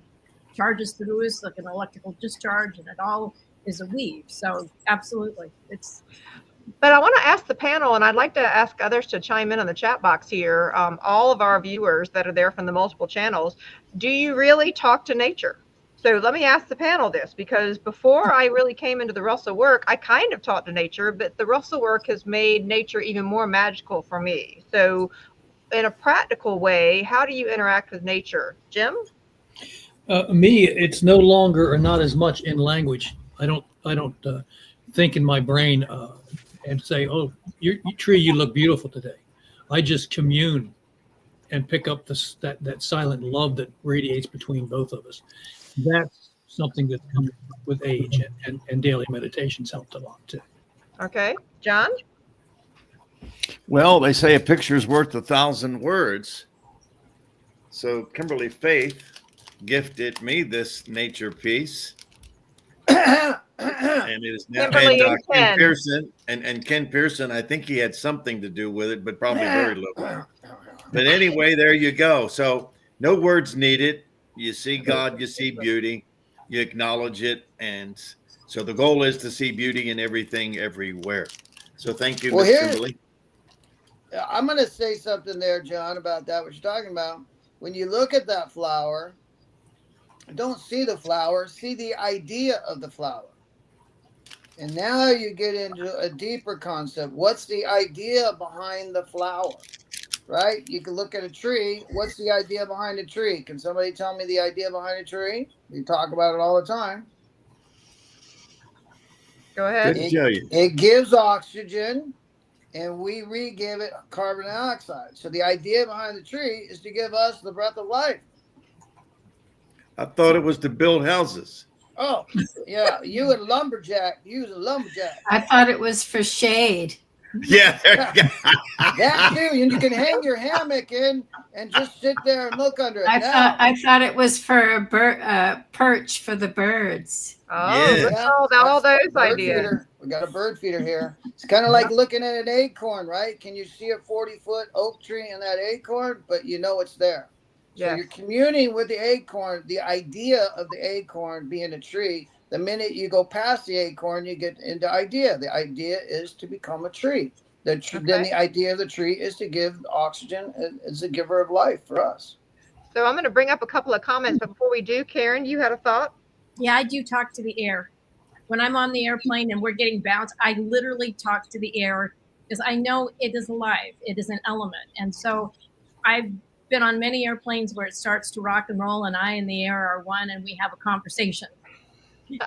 charges through us like an electrical discharge, and it all is a weave. So absolutely. But I want to ask the panel, and I'd like to ask others to chime in on the chat box here, all of our viewers that are there from the multiple channels, do you really talk to nature? So let me ask the panel this, because before I really came into the Russell work, I kind of talked to nature, but the Russell work has made nature even more magical for me. So in a practical way, how do you interact with nature? Jim? Me, it's no longer or not as much in language. I don't think in my brain and say, "Oh, your tree, you look beautiful today." I just commune and pick up that silent love that radiates between both of us. That's something that comes with age, and daily meditations helped a lot too. Okay, John? Well, they say a picture's worth 1,000 words. So Kimberly Faith gifted me this nature piece. And it is now Kimberly and Ken Ken. Pearson. And Ken Pearson, I think he had something to do with it, but probably very little. But anyway, there you go. So no words needed. You see God, you see beauty, you acknowledge it. And so the goal is to see beauty in everything, everywhere. So thank you, Well, Miss Kimberly. I'm going to say something there, John, about that, what you're talking about. When you look at that flower, don't see the flower, see the idea of the flower. And now you get into a deeper concept. What's the idea behind the flower? Right? You can look at a tree. What's the idea behind a tree? Can somebody tell me the idea behind a tree? We talk about it all the time. Go ahead. Good to tell you. It gives oxygen, and we re-give it carbon dioxide. So the idea behind the tree is to give us the breath of life. I thought it was to build houses. Oh, yeah. You a lumberjack. You was a lumberjack. I thought it was for shade. Yeah, there you go. That too. And you can hang your hammock in and just sit there and look under it. I thought it was for a perch for the birds. Oh, Yeah. look at all those bird ideas. feeder. We got a bird feeder here. It's kind of like looking at an acorn, right? Can you see a 40-foot oak tree in that acorn? But you know it's there. So Yes. you're communing with the acorn, the idea of the acorn being a tree. The minute you go past the acorn, you get into idea. The idea is to become a tree. Then the idea of the tree is to give oxygen as a giver of life for us. So I'm going to bring up a couple of comments, but before we do, Karen, you had a thought? Yeah, I do talk to the air. When I'm on the airplane and we're getting bounced, I literally talk to the air because I know it is alive. It is an element. And so I've been on many airplanes where it starts to rock and roll and I and the air are one and we have a conversation.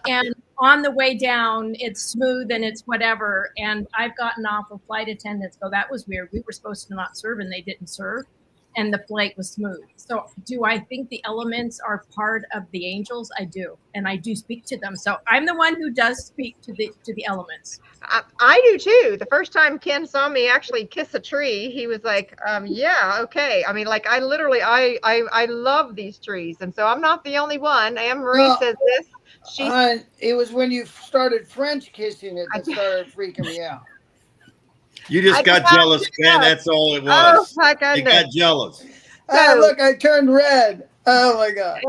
And on the way down, it's smooth and it's whatever. And I've gotten off of flight attendants go, that was weird. We were supposed to not serve and they didn't serve. And the flight was smooth. So do I think the elements are part of the angels? I do. And I do speak to them. So I'm the one who does speak to the elements. I do too. The first time Ken saw me actually kiss a tree, he was like, yeah, okay. I mean, like I literally, I love these trees. And so I'm not the only one. Anne Marie says this. It was when you started French kissing it that started freaking me out. You just got jealous, man. That's all it was. Oh, my goodness. You got jealous. Oh, look, I turned red. Oh, my God.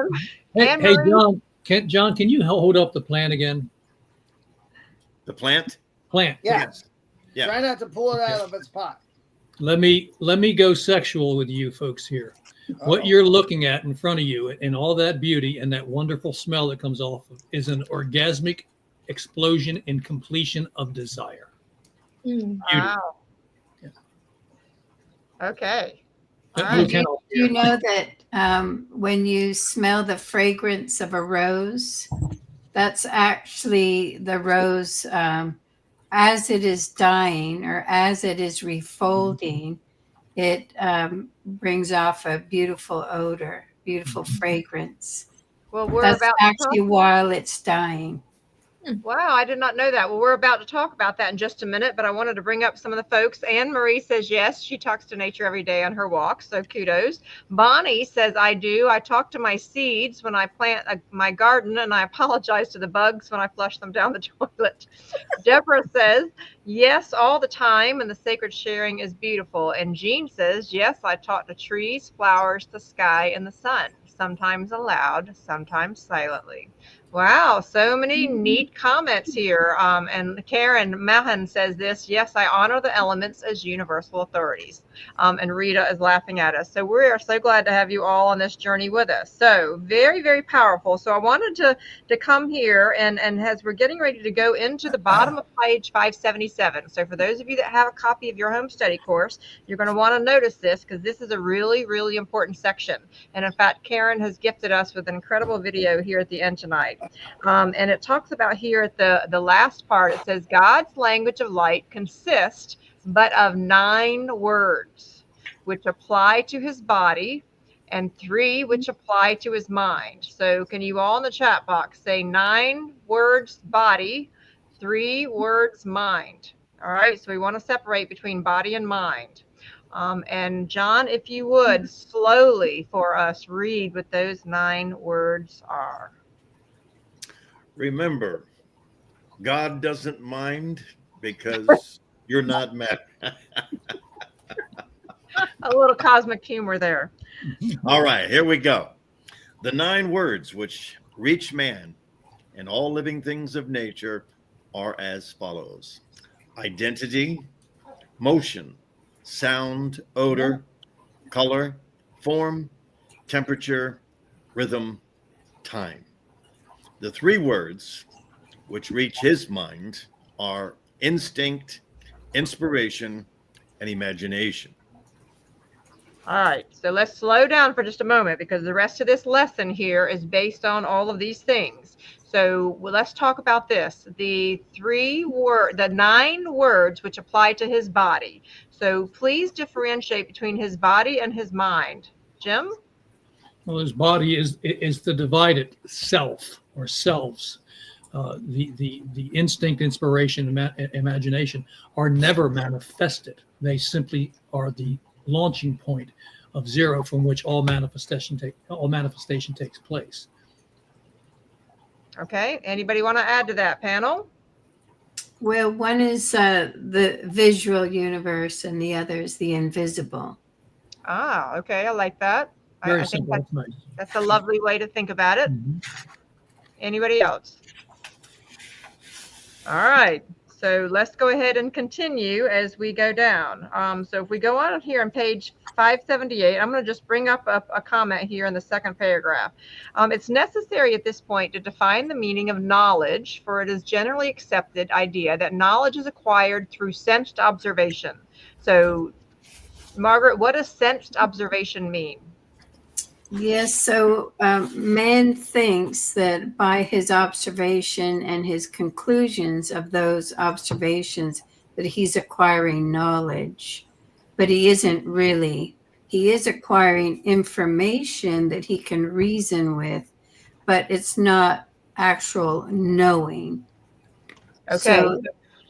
Hey, John, can you hold up the plant again? The plant? Plant. Yeah. Yes. Yeah. Try not to pull it out of its pot. Let me go sexual with you folks here. What you're looking at in front of you and all that beauty and that wonderful smell that comes off of is an orgasmic explosion and completion of desire. Wow. Yeah. Okay. Do you know that when you smell the fragrance of a rose, that's actually the rose as it is dying or as it is refolding, it brings off a beautiful odor, beautiful fragrance. Well, we're That's about to actually talk. while it's dying. Wow, I did not know that. Well, we're about to talk about that in just a minute, but I wanted to bring up some of the folks. Anne Marie says yes, she talks to nature every day on her walks, so kudos. Bonnie says I do. I talk to my seeds when I plant my garden, and I apologize to the bugs when I flush them down the toilet. Deborah says yes, all the time, and the sacred sharing is beautiful. And Jean says yes, I talk to trees, flowers, the sky, and the sun, sometimes aloud, sometimes silently. Wow, so many neat comments here. And Karen Mahan says this, yes, I honor the elements as universal authorities. And Rita is laughing at us. So we are so glad to have you all on this journey with us. So very, very powerful. So I wanted to come here and as we're getting ready to go into the bottom of page 577. So for those of you that have a copy of your home study course, you're going to want to notice this because this is a really, really important section. And in fact, Karen has gifted us with an incredible video here at the end tonight. And it talks about here at the last part, it says God's language of light consists but of 9 words, which apply to his body, and 3 which apply to his mind. So can you all in the chat box say 9 words body, 3 words mind? All right, so we want to separate between body and mind. And John, if you would slowly for us read what those 9 words are. Remember, God doesn't mind because you're not mad. A little cosmic humor there. All right, here we go. The 9 words which reach man and all living things of nature are as follows: identity, motion, sound, odor, color, form, temperature, rhythm, time. The 3 words which reach his mind are instinct, inspiration, and imagination. All right, so let's slow down for just a moment because the rest of this lesson here is based on all of these things. So let's talk about this. The 9 words which apply to his body. So please differentiate between his body and his mind. Jim? Well, his body is the divided self or selves. The instinct, inspiration, imagination are never manifested. They simply are the launching point of zero from which all manifestation takes place. Okay, anybody want to add to that, panel? Well, one is the visual universe and the other is the invisible. Ah, okay, I like that. Very I think simple. That's nice. that's a lovely way to think about it. Mhm. Anybody else? All right, so let's go ahead and continue as we go down. So if we go on here on page 578, I'm going to just bring up a comment here in the second paragraph. It's necessary at this point to define the meaning of knowledge, for it is generally accepted idea that knowledge is acquired through sensed observation. So, Margaret, what does sensed observation mean? Yes, so man thinks that by his observation and his conclusions of those observations that he's acquiring knowledge, but he isn't really. He is acquiring information that he can reason with, but it's not actual knowing. Okay,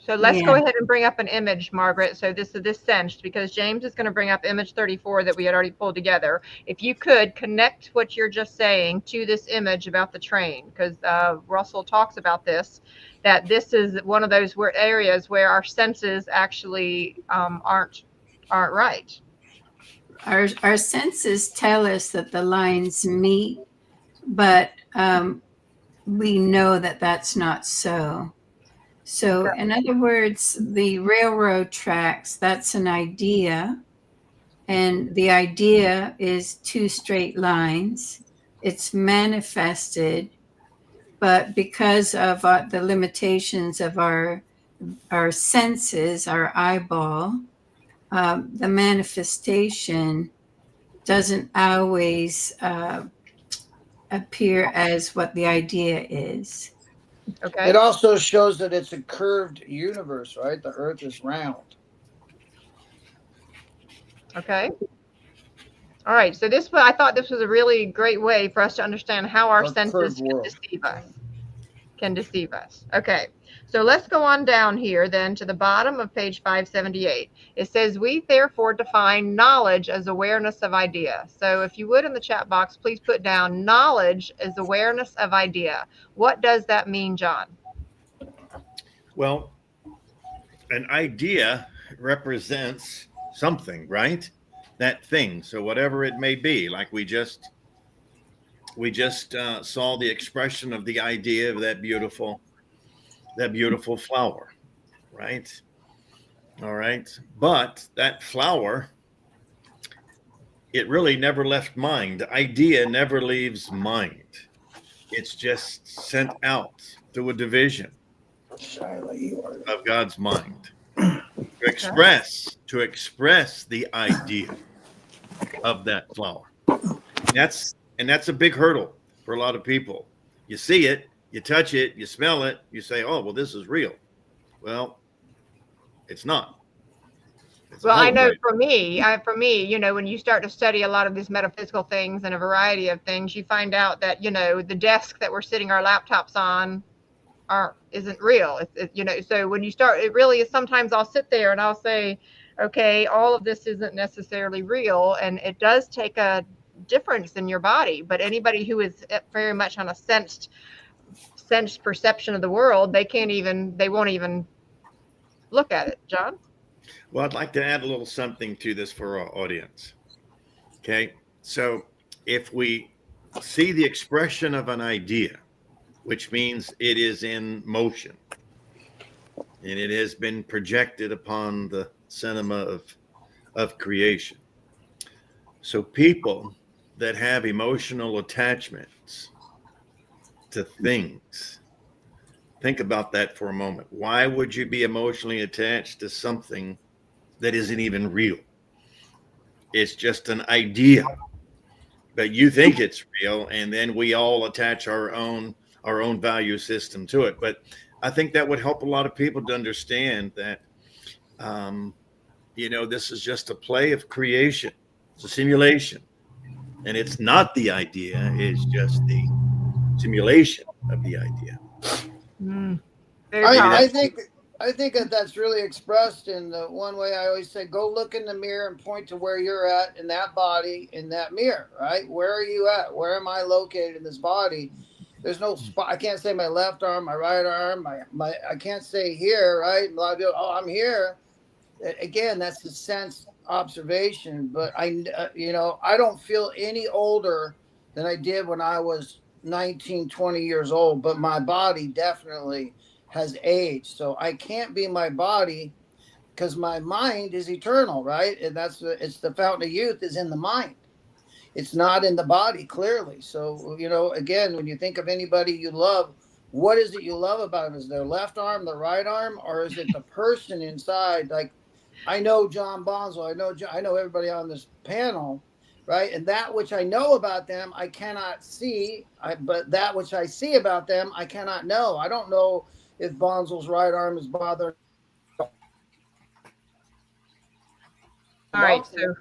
so let's go yeah. ahead and bring up an image, Margaret. So this is this sensed, because James is going to bring up image 34 that we had already pulled together. If you could connect what you're just saying to this image about the train, because Russell talks about this, that this is one of those areas where our senses actually aren't right. Our senses tell us that the lines meet, but we know that that's not so. So, in other words, the railroad tracks, that's an idea. And the idea is 2 straight lines. It's manifested, but because of the limitations of our senses, our eyeball, the manifestation doesn't always appear as what the idea is. Okay. It also shows that it's a curved universe, right? The Earth is round. Okay. All right. So I thought this was a really great way for us to understand how our Our senses curved world. can deceive us. Okay. So let's go on down here then to the bottom of page 578. It says, we therefore define knowledge as awareness of idea. So if you would in the chat box, please put down knowledge as awareness of idea. What does that mean, John? Well, an idea represents something, right? That thing. So whatever it may be, like we just saw the expression of the idea of that beautiful flower, right? All right. But that flower, it really never left mind. The idea never leaves mind. It's just sent out through a division of God's mind to express the idea of that flower. And that's a big hurdle for a lot of people. You see it, you touch it, you smell it, you say, "Oh, well, this is real." Well, it's not. Well, I know for me, you know, when you start to study a lot of these metaphysical things and a variety of things, you find out that, you know, the desk that we're sitting our laptops on isn't real. You know, so when you start, it really is, sometimes I'll sit there and I'll say, okay, all of this isn't necessarily real. And it does take a difference in your body. But anybody who is very much on a sensed perception of the world, they won't even look at it. John? Well, I'd like to add a little something to this for our audience. Okay. So if we see the expression of an idea, which means it is in motion and it has been projected upon the cinema of creation. So people that have emotional attachments to things, think about that for a moment. Why would you be emotionally attached to something that isn't even real? It's just an idea, but you think it's real, and then we all attach our own value system to it. But I think that would help a lot of people to understand that, you know, this is just a play of creation. It's a simulation, and it's not the idea. It's just the simulation of the idea. I think that that's really expressed in the one way I always say, go look in the mirror and point to where you're at in that body, in that mirror, right? Where are you at? Where am I located in this body? There's no spot. I can't say my left arm, my right arm, I can't say here, right? A lot of people, oh, I'm here. Again, that's the sense observation. But you know, I don't feel any older than I did when I was 19, 20 years old, but my body definitely has aged. So I can't be my body because my mind is eternal, right? And it's the fountain of youth is in the mind. It's not in the body, clearly. So, you know, again, when you think of anybody you love, what is it you love about them? Is their left arm, the right arm, or is it the person inside? Like, I know John Bonzo, I know everybody on this panel, right? And that which I know about them, I cannot see, but that which I see about them, I cannot know. I don't know if Bonzo's right arm is bothered. All right, so.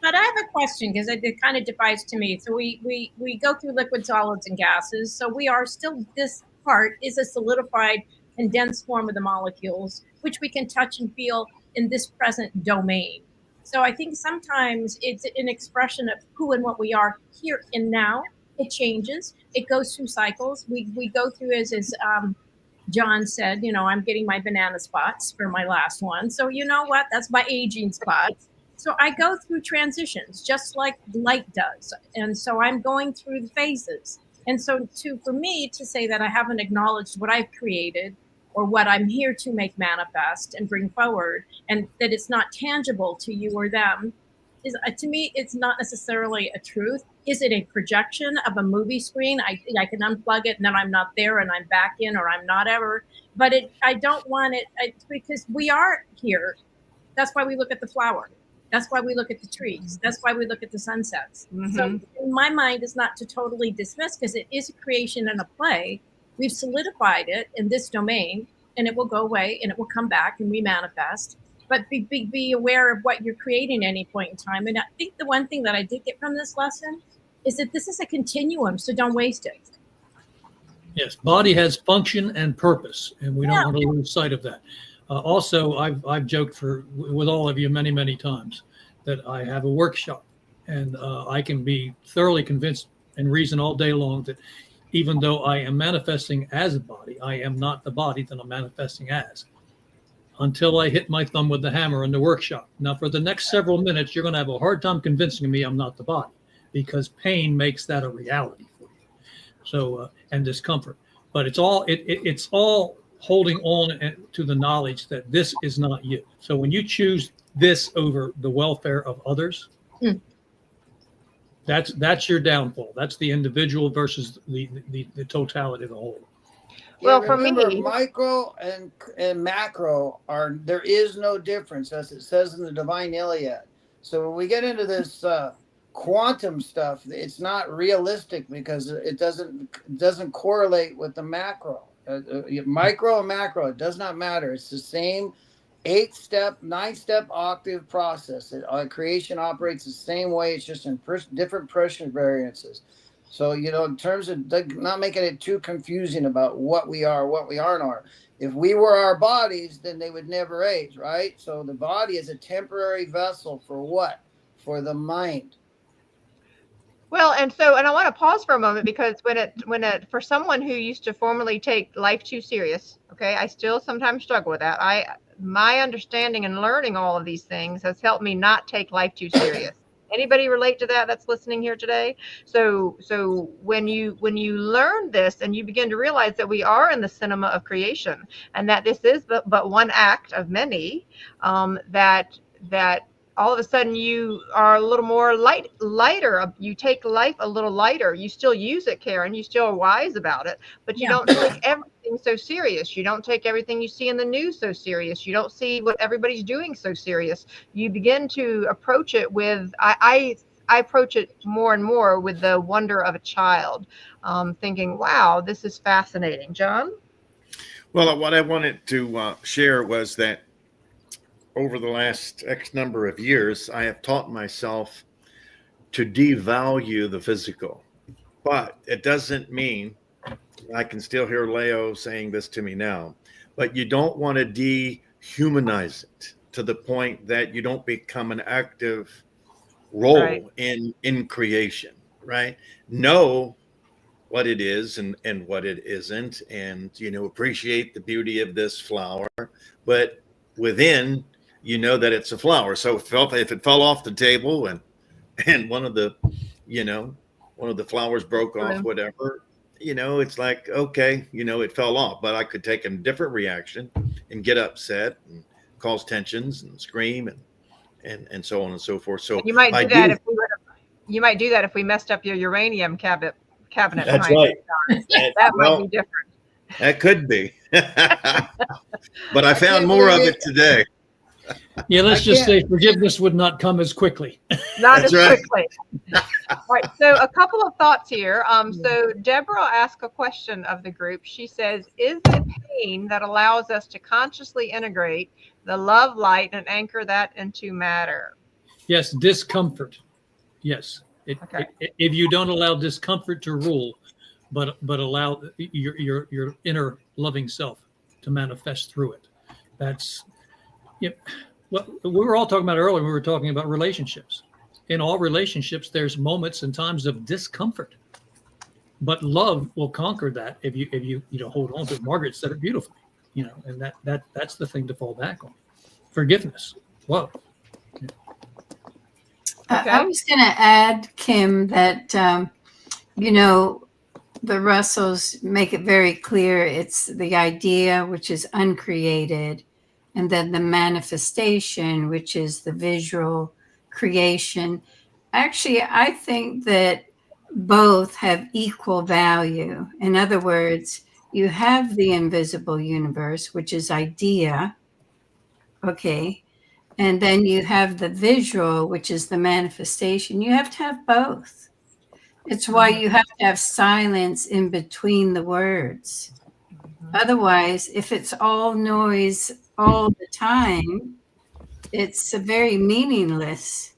But I have a question because it kind of defies to me. So we go through liquid, solids, and gases. So we are still, this part is a solidified, condensed form of the molecules, which we can touch and feel in this present domain. So I think sometimes it's an expression of who and what we are here and now. It changes. It goes through cycles. We go through, as John said, you know, I'm getting my banana spots for my last one. So you know what? That's my aging spots. So I go through transitions just like light does. And so I'm going through the phases. And so for me to say that I haven't acknowledged what I've created or what I'm here to make manifest and bring forward, and that it's not tangible to you or them, is to me, it's not necessarily a truth. Is it a projection of a movie screen? I can unplug it and then I'm not there and I'm back in, or I'm not ever. But I don't want it because we are here. That's why we look at the flower. That's why we look at the trees. That's why we look at the sunsets. Mm-hmm. So in my mind, it's not to totally dismiss, because it is a creation and a play. We've solidified it in this domain, and it will go away and it will come back and remanifest. but be aware of what you're creating at any point in time. And I think the one thing that I did get from this lesson is that this is a continuum, so don't waste it. Yes, body has function and purpose, and we don't Yeah. want to lose sight of that. Also, I've joked with all of you many times that I have a workshop, and I can be thoroughly convinced and reason all day long that even though I am manifesting as a body, I am not the body that I'm manifesting as, until I hit my thumb with the hammer in the workshop. Now, for the next several minutes, you're going to have a hard time convincing me I'm not the body, because pain makes that a reality for you. So, and discomfort, but it's all holding on to the knowledge that this is not you. So when you choose this over the welfare of others, that's your downfall. That's the individual versus the totality of the whole. Well, Yeah, for remember, me- micro and macro there is no difference, as it says in the Divine Iliad. So when we get into this quantum stuff, it's not realistic because it doesn't correlate with the macro. Micro and macro, it does not matter. It's the same 8-step, 9-step octave process. Creation operates the same way. It's just in different pressure variances. So, in terms of not making it too confusing about what we are, what we aren't. If we were our bodies, then they would never age, right? So the body is a temporary vessel for what? For the mind. Well, and I want to pause for a moment, because for someone who used to formerly take life too serious, okay, I still sometimes struggle with that. My understanding and learning all of these things has helped me not take life too serious. Anybody relate to that that's listening here today? So when you learn this and you begin to realize that we are in the cinema of creation, and that this is but one act of many, that all of a sudden you are a little more lighter. You take life a little lighter. You still use it, Karen. You still are wise about it, but you don't take everything so serious. You don't take everything you see in the news so serious. You don't see what everybody's doing so serious. You begin to approach it with, I approach it more and more with the wonder of a child, thinking, wow, this is fascinating. John? Well, what I wanted to share was that over the last X number of years, I have taught myself to devalue the physical. But it doesn't mean, I can still hear Leo saying this to me now, but you don't want to dehumanize it to the point that you don't become an active role Right. in creation, right? Know what it is and what it isn't, and appreciate the beauty of this flower, but within, that it's a flower. So if it fell off the table and one of the flowers broke off, whatever, it's like, okay, it fell off, but I could take a different reaction and get upset and cause tensions and scream and so on and so forth. So you might do that you might do that if we messed up your uranium cabinet. That's right. That might be different. That could be. But I found more of it today. Yeah, let's just say forgiveness would not come as quickly. Not as quickly. All right. So a couple of thoughts here. So Deborah asked a question of the group. She says, is it pain that allows us to consciously integrate the love light and anchor that into matter? Yes, discomfort. Yes. If you don't allow discomfort to rule, but allow your inner loving self to manifest through it. That's what we were all talking about earlier. We were talking about relationships. In all relationships, there's moments and times of discomfort, but love will conquer that if you hold on to it. Margaret said it beautifully, and that's the thing to fall back on. Forgiveness, love. Okay. I was going to add, Kim, that the Russells make it very clear it's the idea, which is uncreated, and then the manifestation, which is the visual creation. Actually, I think that both have equal value. In other words, you have the invisible universe, which is idea, okay, and then you have the visual, which is the manifestation. You have to have both. It's why you have to have silence in between the words. Otherwise, if it's all noise all the time, it's very meaningless.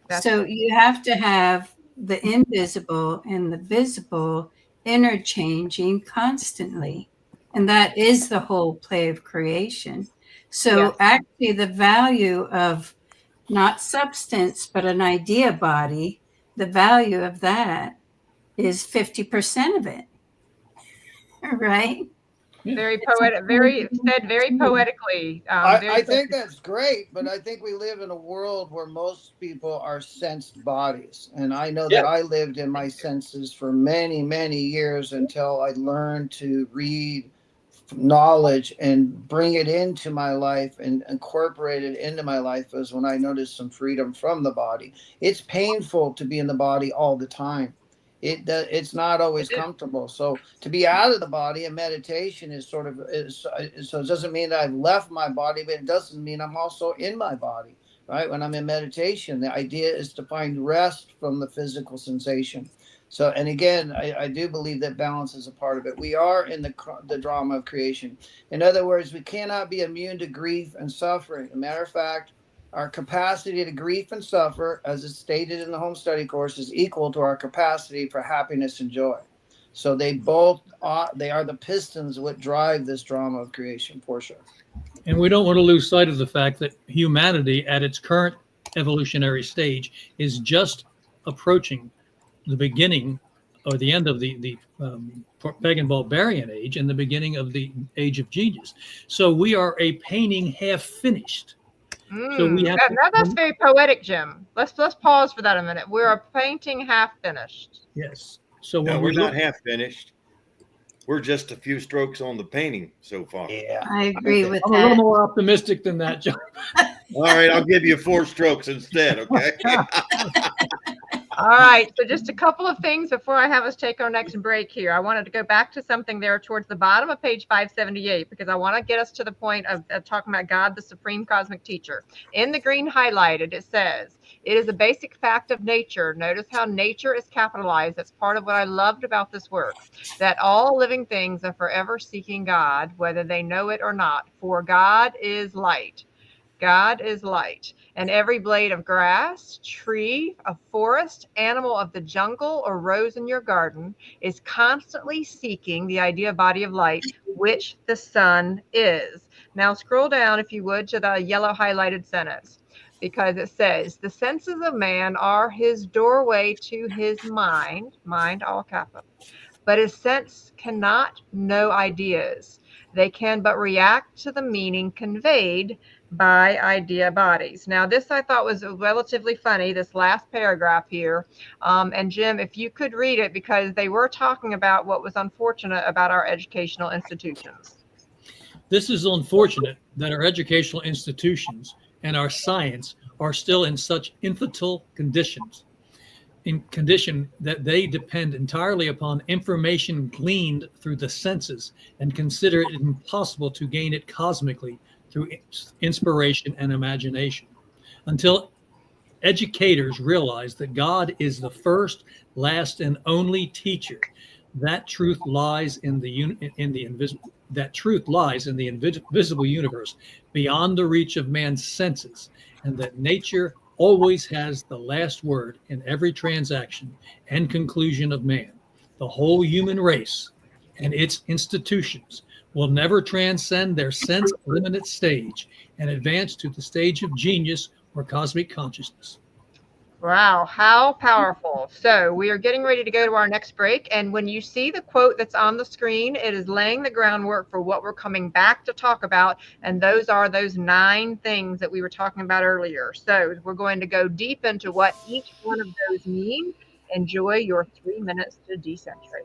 That's So you have to have the invisible and the visible interchanging constantly. And that is the whole play of creation. So yes. actually, the value of not substance, but an idea body, the value of that is 50% of it, right? Very poetic, very said, very poetically. I Very think that's great, but I think we live in a world where most people are sensed bodies. And I know that I lived in my senses for many, many years until I learned to read knowledge and bring it into my life and incorporate it into my life is when I noticed some freedom from the body. It's painful to be in the body all the time. It's not always comfortable. So to be out of the body in meditation is sort of so it doesn't mean that I've left my body, but it doesn't mean I'm also in my body. Right? When I'm in meditation, the idea is to find rest from the physical sensation. So, and again, I do believe that balance is a part of it. We are in the drama of creation. In other words, we cannot be immune to grief and suffering. As a matter of fact, our capacity to grief and suffer, as is stated in the home study course, is equal to our capacity for happiness and joy. So they both they are the pistons what drive this drama of creation for sure. And we don't want to lose sight of the fact that humanity at its current evolutionary stage is just approaching the beginning or the end of the pagan barbarian age and the beginning of the age of genius. So we are a painting half finished. So we have to, that's very poetic, Jim. Let's pause for that a minute. We're a painting half finished. yes. So No, when we're we look, not half finished. We're just a few strokes on the painting so far. Yeah, I agree with I'm a little that. more optimistic than that, John. All right, I'll give you 4 strokes instead. Okay. All right, so just a couple of things before I have us take our next break here. I wanted to go back to something there towards the bottom of page 578 because I want to get us to the point of talking about God, the supreme cosmic teacher. In the green highlighted, it says, it is a basic fact of nature. Notice how nature is capitalized. That's part of what I loved about this work, that all living things are forever seeking God, whether they know it or not, for God is light. God is light, and every blade of grass, tree, of forest, animal of the jungle, or rose in your garden is constantly seeking the idea body of light, which the sun is. Now scroll down, if you would, to the yellow highlighted sentence, because it says, the senses of man are his doorway to his mind all capital, but his sense cannot know ideas. They can but react to the meaning conveyed by idea bodies. Now, this I thought was relatively funny, this last paragraph here. And Jim, if you could read it, because they were talking about what was unfortunate about our educational institutions. This is unfortunate that our educational institutions and our science are still in such infantile conditions, in condition that they depend entirely upon information gleaned through the senses and consider it impossible to gain it cosmically through inspiration and imagination. Until educators realize that God is the first, last, and only teacher, that truth lies in the invisible. That truth lies in the invisible universe, beyond the reach of man's senses, and that nature always has the last word in every transaction and conclusion of man. The whole human race and its institutions will never transcend their sense limited stage and advance to the stage of genius or cosmic consciousness. Wow, how powerful. So we are getting ready to go to our next break. And when you see the quote that's on the screen, it is laying the groundwork for what we're coming back to talk about. And those are those 9 things that we were talking about earlier. So we're going to go deep into what each one of those mean. Enjoy your 3 minutes to decentrate.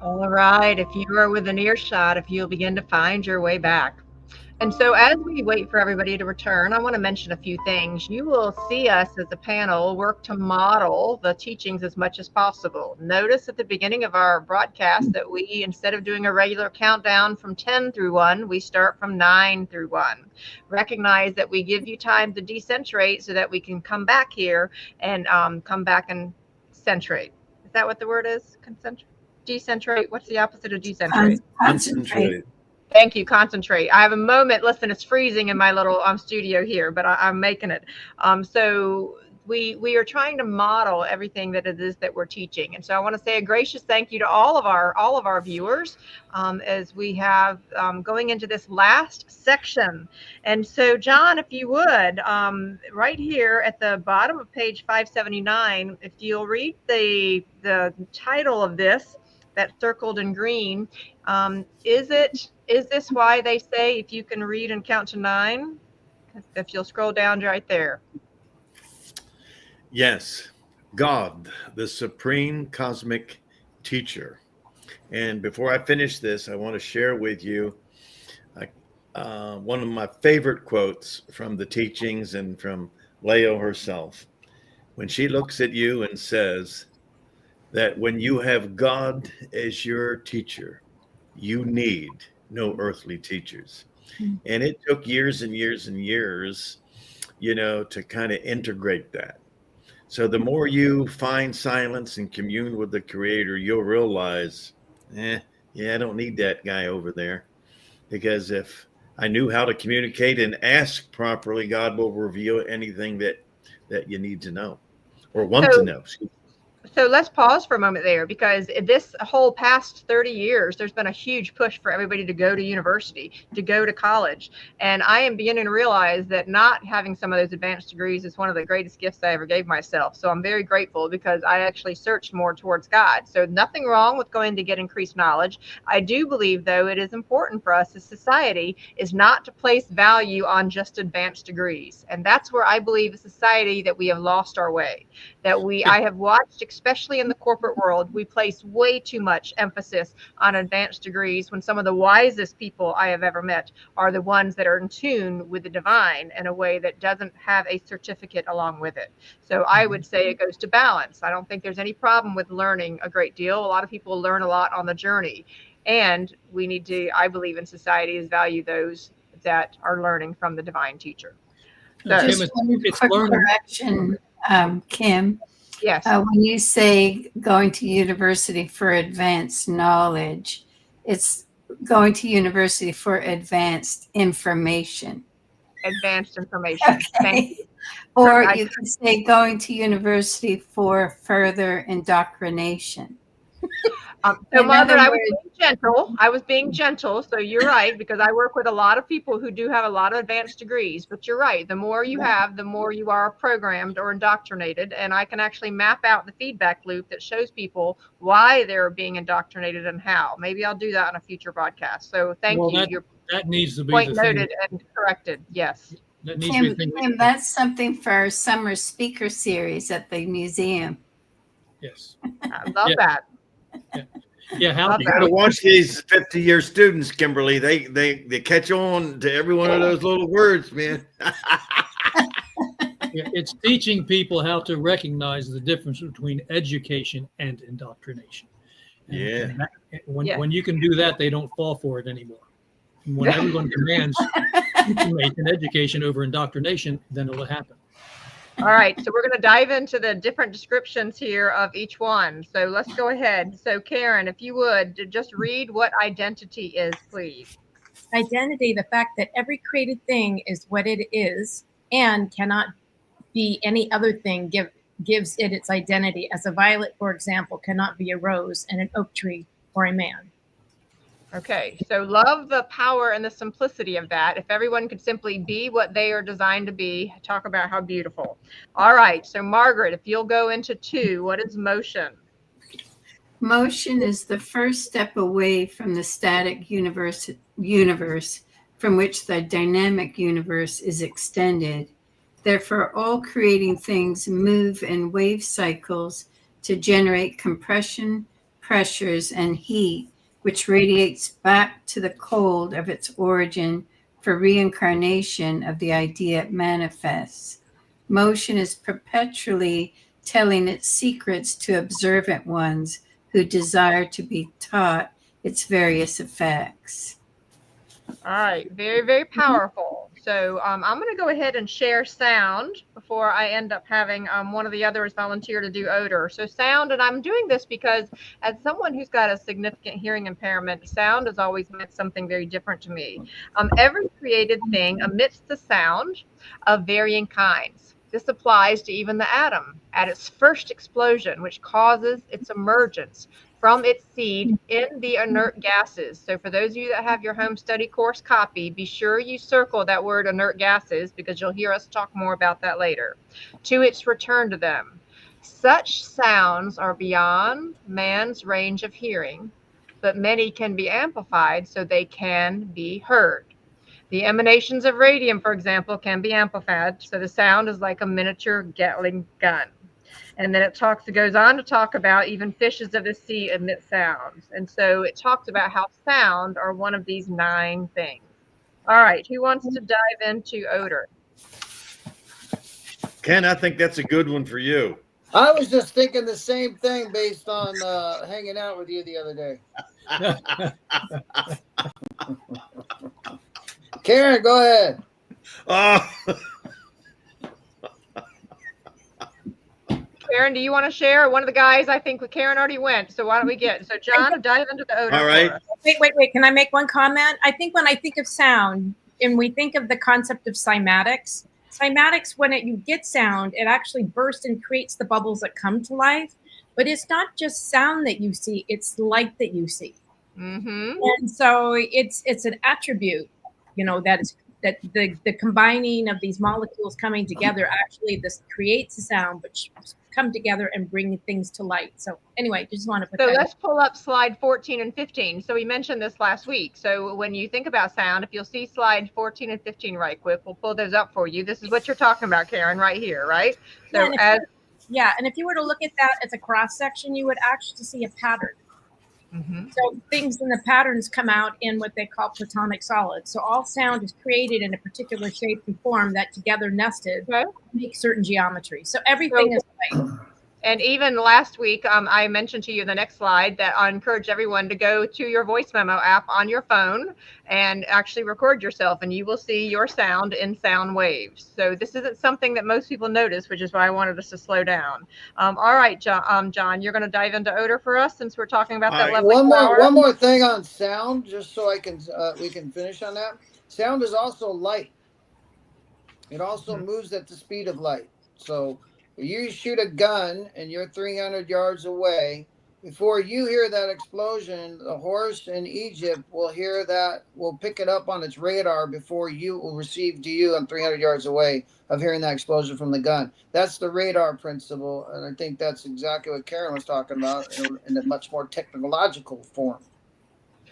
All right. If you are within earshot, if you'll begin to find your way back. And so as we wait for everybody to return, I want to mention a few things. You will see us as a panel work to model the teachings as much as possible. Notice at the beginning of our broadcast that we, instead of doing a regular countdown from 10 through 1, we start from 9 through 1. Recognize that we give you time to decentrate so that we can come back here and come back and centrate. Is that what the word is? Concentrate? Decentrate? What's the opposite of decentrate? Concentrate. Thank you. Concentrate. I have a moment. Listen, it's freezing in my little studio here, but I'm making it. So we are trying to model everything that it is that we're teaching, and so I want to say a gracious thank you to all of our viewers as we have going into this last section. And so, John, if you would, right here at the bottom of page 579, if you'll read the title of this that's circled in green. Is this why they say if you can read and count to 9? If you'll scroll down right there. Yes, God, the supreme cosmic teacher. And before I finish this, I want to share with you one of my favorite quotes from the teachings and from Leo herself. When she looks at you and says that when you have God as your teacher, you need no earthly teachers. And it took years and years and years, to kind of integrate that. So the more you find silence and commune with the Creator, you'll realize, I don't need that guy over there. Because if I knew how to communicate and ask properly, God will reveal anything that you need to know or want to know. So let's pause for a moment there, because this whole past 30 years, there's been a huge push for everybody to go to university, to go to college. And I am beginning to realize that not having some of those advanced degrees is one of the greatest gifts I ever gave myself. So I'm very grateful because I actually searched more towards God. So nothing wrong with going to get increased knowledge. I do believe, though, it is important for us as society is not to place value on just advanced degrees. And that's where I believe as society that we have lost our way. I have watched, especially in the corporate world, we place way too much emphasis on advanced degrees when some of the wisest people I have ever met are the ones that are in tune with the divine in a way that doesn't have a certificate along with it. So I would say it goes to balance. I don't think there's any problem with learning a great deal. A lot of people learn a lot on the journey. And we need to, I believe in society, is value those that are learning from the divine teacher. So, Just one quick correction, Kim. yes. When you say going to university for advanced knowledge, it's going to university for advanced information. Advanced information. Okay. Or you can say going to university for further indoctrination. So, Mother, I was being gentle. So you're right, because I work with a lot of people who do have a lot of advanced degrees. But you're right. The more you have, the more you are programmed or indoctrinated. And I can actually map out the feedback loop that shows people why they're being indoctrinated and how. Maybe I'll do that on a future broadcast. So thank you. That needs to be point the noted and corrected. Yes. That needs to be the thing. Kim, that's something for our summer speaker series at the museum. Yes. I love that. Yeah, how you gotta watch these 50-year students, Kimberly. They catch on to every one of those little words, man. It's teaching people how to recognize the difference between education and indoctrination. And when you can do that, they don't fall for it anymore. And when everyone demands information, education over indoctrination, then it'll happen. All right, so we're going to dive into the different descriptions here of each one. So let's go ahead. So Karen, if you would, just read what identity is, please. Identity, the fact that every created thing is what it is and cannot be any other thing, gives it its identity. As a violet, for example, cannot be a rose, and an oak tree or a man. Okay, so love the power and the simplicity of that. If everyone could simply be what they are designed to be, talk about how beautiful. All right, so Margaret, if you'll go into 2, what is motion? Motion is the first step away from the static universe from which the dynamic universe is extended. Therefore, all creating things move in wave cycles to generate compression, pressures, and heat, which radiates back to the cold of its origin for reincarnation of the idea it manifests. Motion is perpetually telling its secrets to observant ones who desire to be taught its various effects. All right, very, very powerful. So I'm going to go ahead and share sound before I end up having one of the others volunteer to do odor. So sound, and I'm doing this because as someone who's got a significant hearing impairment, sound has always meant something very different to me. Every created thing emits the sound of varying kinds. This applies to even the atom at its first explosion, which causes its emergence from its seed in the inert gases. So for those of you that have your home study course copy, be sure you circle that word inert gases, because you'll hear us talk more about that later, to its return to them. Such sounds are beyond man's range of hearing, but many can be amplified so they can be heard. The emanations of radium, for example, can be amplified, so the sound is like a miniature Gatling gun. And then it goes on to talk about even fishes of the sea emit sounds. And so it talks about how sound are one of these 9 things. All right, who wants to dive into odor? Ken, I think that's a good one for you. I was just thinking the same thing based on hanging out with you the other day. Karen, go ahead. Oh, Karen, do you want to share? One of the guys, I think Karen already went. So why don't we get, so John, dive into the odor. all right. for us. Wait. Can I make one comment? I think when I think of sound and we think of the concept of cymatics, when you get sound, it actually bursts and creates the bubbles that come to life. But it's not just sound that you see, it's light that you see. Mm-hmm. And so it's an attribute, that the combining of these molecules coming together, actually this creates a sound, which come together and bring things to light. So anyway, just want to put So that. let's pull up slide 14 and 15. So we mentioned this last week. So when you think about sound, if you'll see slide 14 and 15 right quick, we'll pull those up for you. This is what you're talking about, Karen, right here, right? So and if you were to look at that as a cross section, you would actually see a pattern. Mm-hmm. So things in the patterns come out in what they call platonic solids. So all sound is created in a particular shape and form that together nested make certain geometry. So everything is light. And even last week, I mentioned to you the next slide that I encourage everyone to go to your voice memo app on your phone and actually record yourself, and you will see your sound in sound waves. So this isn't something that most people notice, which is why I wanted us to slow down. All right, John, you're going to dive into odor for us since we're talking about that lovely one more thing on sound, just so we can finish on that. Sound is also light. It also moves at the speed of light. So you shoot a gun and you're 300 yards away. Before you hear that explosion, the horse in Egypt will pick it up on its radar before you will receive to you on 300 yards away of hearing that explosion from the gun. That's the radar principle. And I think that's exactly what Karen was talking about in a much more technological form.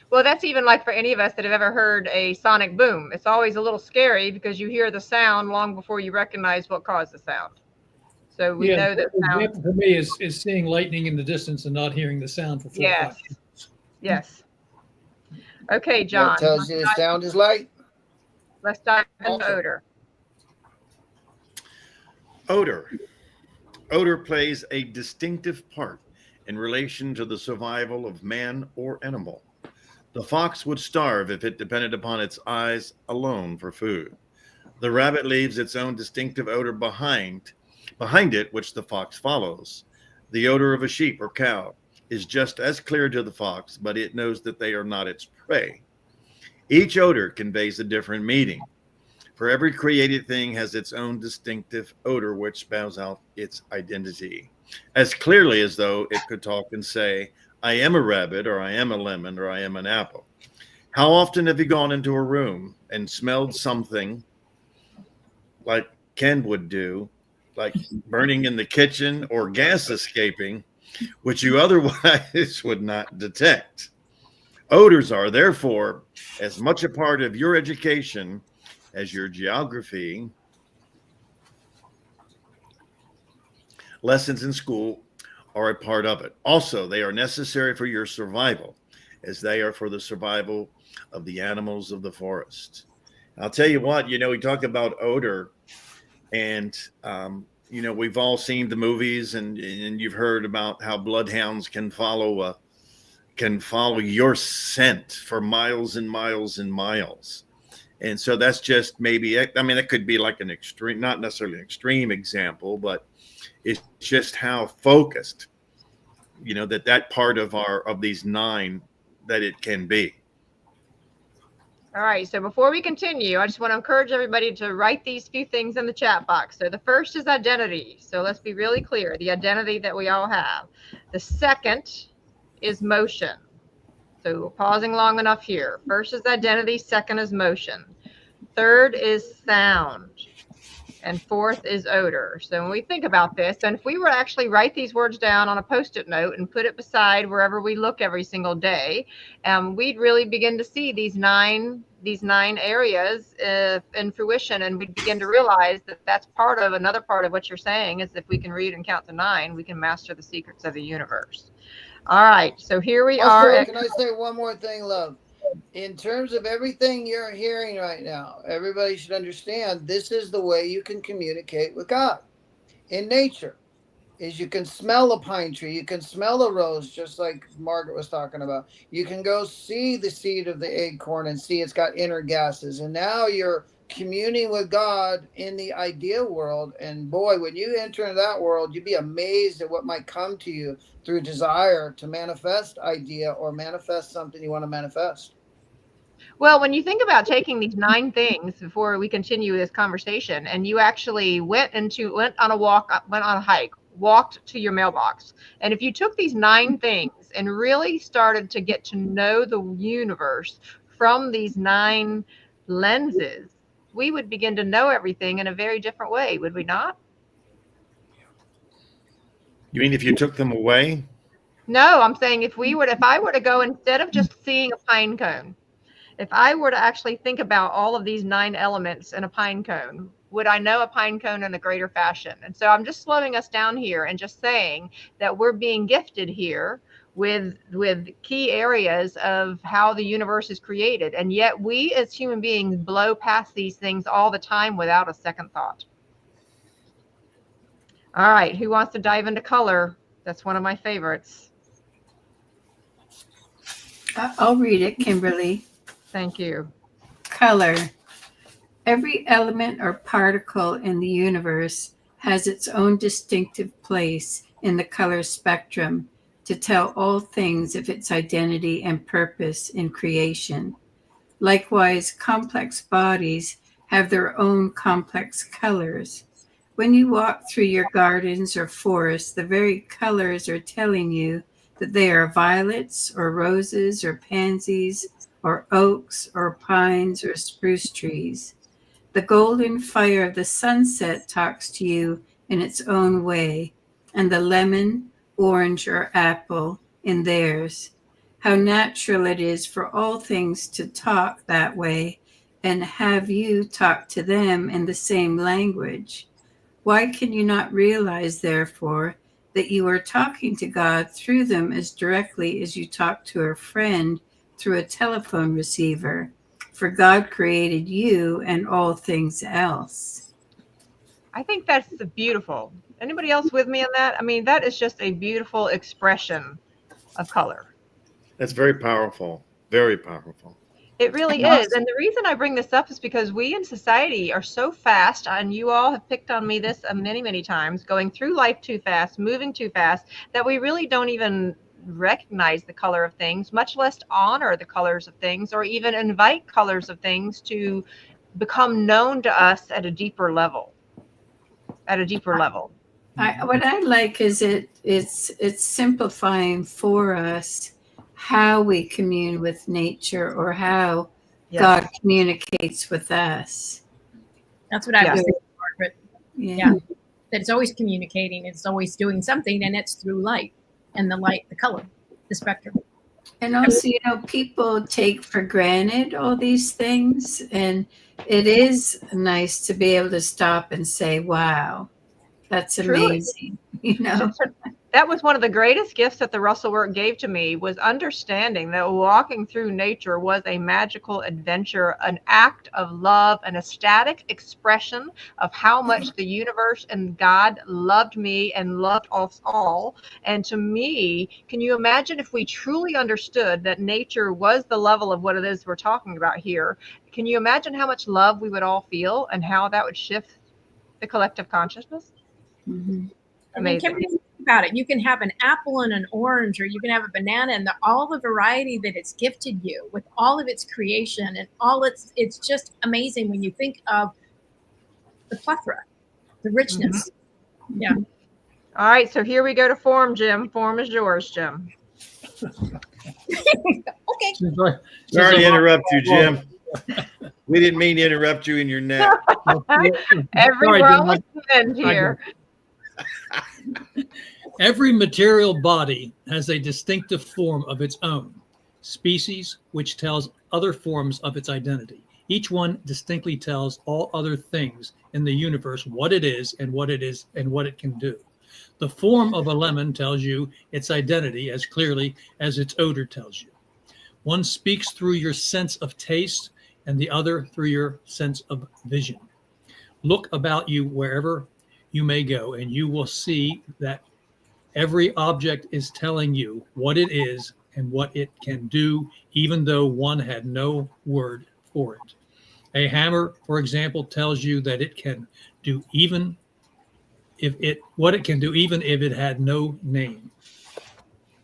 Well, that's even like for any of us that have ever heard a sonic boom. It's always a little scary because you hear the sound long before you recognize what caused the sound. So we know that sound. Example for me is seeing lightning in the distance and not hearing the sound for 4 or 5 minutes. Yes. Okay, John. That tells you the sound is light. Let's dive into odor. Odor plays a distinctive part in relation to the survival of man or animal. The fox would starve if it depended upon its eyes alone for food. The rabbit leaves its own distinctive odor behind it, which the fox follows. The odor of a sheep or cow is just as clear to the fox, but it knows that they are not its prey. Each odor conveys a different meaning. For every created thing has its own distinctive odor, which spells out its identity, as clearly as though it could talk and say, I am a rabbit, or I am a lemon, or I am an apple. How often have you gone into a room and smelled something like Ken would do, like burning in the kitchen or gas escaping, which you otherwise would not detect? Odors are therefore as much a part of your education as your geography lessons in school are a part of it. Also, they are necessary for your survival, as they are for the survival of the animals of the forest. I'll tell you what, we talk about odor, and we've all seen the movies, and you've heard about how bloodhounds can follow your scent for miles and miles and miles. And so that's just maybe, I mean, it could be like an extreme, not necessarily an extreme example, but it's just how focused, that part of these 9 that it can be. All right, so before we continue, I just want to encourage everybody to write these few things in the chat box. So the first is identity. So let's be really clear, the identity that we all have. The second is motion. So we're pausing long enough here. First is identity, second is motion. Third is sound. And fourth is odor. So when we think about this, and if we were to actually write these words down on a Post-it note and put it beside wherever we look every single day, we'd really begin to see these nine areas in fruition, and we'd begin to realize that that's another part of what you're saying is if we can read and count to 9, we can master the secrets of the universe. All right, so here we are. Can I say one more thing, love? In terms of everything you're hearing right now, everybody should understand this is the way you can communicate with God. In nature, is you can smell a pine tree, you can smell a rose, just like Margaret was talking about. You can go see the seed of the acorn and see it's got inner gases. And now you're communing with God in the idea world. And boy, when you enter into that world, you'd be amazed at what might come to you through desire to manifest idea or manifest something you want to manifest. Well, when you think about taking these 9 things before we continue this conversation, and you actually went on a walk, went on a hike, walked to your mailbox, and if you took these 9 things and really started to get to know the universe from these 9 lenses, we would begin to know everything in a very different way, would we not? You mean if you took them away? No, I'm saying if I were to go, instead of just seeing a pine cone, if I were to actually think about all of these 9 elements in a pine cone, would I know a pine cone in a greater fashion? And so I'm just slowing us down here and just saying that we're being gifted here with key areas of how the universe is created. And yet we as human beings blow past these things all the time without a second thought. All right, who wants to dive into color? That's one of my favorites. I'll read it, Kimberly. Thank you. Color. Every element or particle in the universe has its own distinctive place in the color spectrum to tell all things of its identity and purpose in creation. Likewise, complex bodies have their own complex colors. When you walk through your gardens or forests, the very colors are telling you that they are violets or roses or pansies or oaks or pines or spruce trees. The golden fire of the sunset talks to you in its own way, and the lemon, orange, or apple in theirs. How natural it is for all things to talk that way and have you talk to them in the same language. Why can you not realize, therefore, that you are talking to God through them as directly as you talk to a friend through a telephone receiver? For God created you and all things else. I think that's beautiful. Anybody else with me on that? I mean, that is just a beautiful expression of color. That's very powerful. Very powerful. It really is. And the reason I bring this up is because we in society are so fast, and you all have picked on me this many, many times, going through life too fast, moving too fast, that we really don't even recognize the color of things, much less honor the colors of things, or even invite colors of things to become known to us at a deeper level. What I like is it's simplifying for us how we commune with nature or how God communicates with us. That's what I was saying, Margaret. Yeah. That it's always communicating, it's always doing something, and it's through light. And the light, the color, the spectrum. And also, people take for granted all these things. And it is nice to be able to stop and say, wow. That's Truly. amazing. You know, That was one of the greatest gifts that the Russell work gave to me, was understanding that walking through nature was a magical adventure, an act of love, an ecstatic expression of how much the universe and God loved me and loved us all. And to me, can you imagine if we truly understood that nature was the level of what it is we're talking about here? Can you imagine how much love we would all feel and how that would shift the collective consciousness? Mhm. I mean, Amazing. think about it. You can have an apple and an orange, or you can have a banana, and all the variety that it's gifted you with all of its creation and all it's just amazing when you think of the plethora, the richness. Yeah. All right, so here we go to form, Jim. Form is yours, Jim. Okay. Sorry to interrupt you, Jim. We didn't mean to interrupt you in your nap. We're almost to the end here. Every material body has a distinctive form of its own, species, which tells other forms of its identity. Each one distinctly tells all other things in the universe what it is and what it can do. The form of a lemon tells you its identity as clearly as its odor tells you. One speaks through your sense of taste and the other through your sense of vision. Look about you wherever you may go, and you will see that every object is telling you what it is and what it can do, even though one had no word for it. A hammer, for example, tells you that it can do even if it had no name.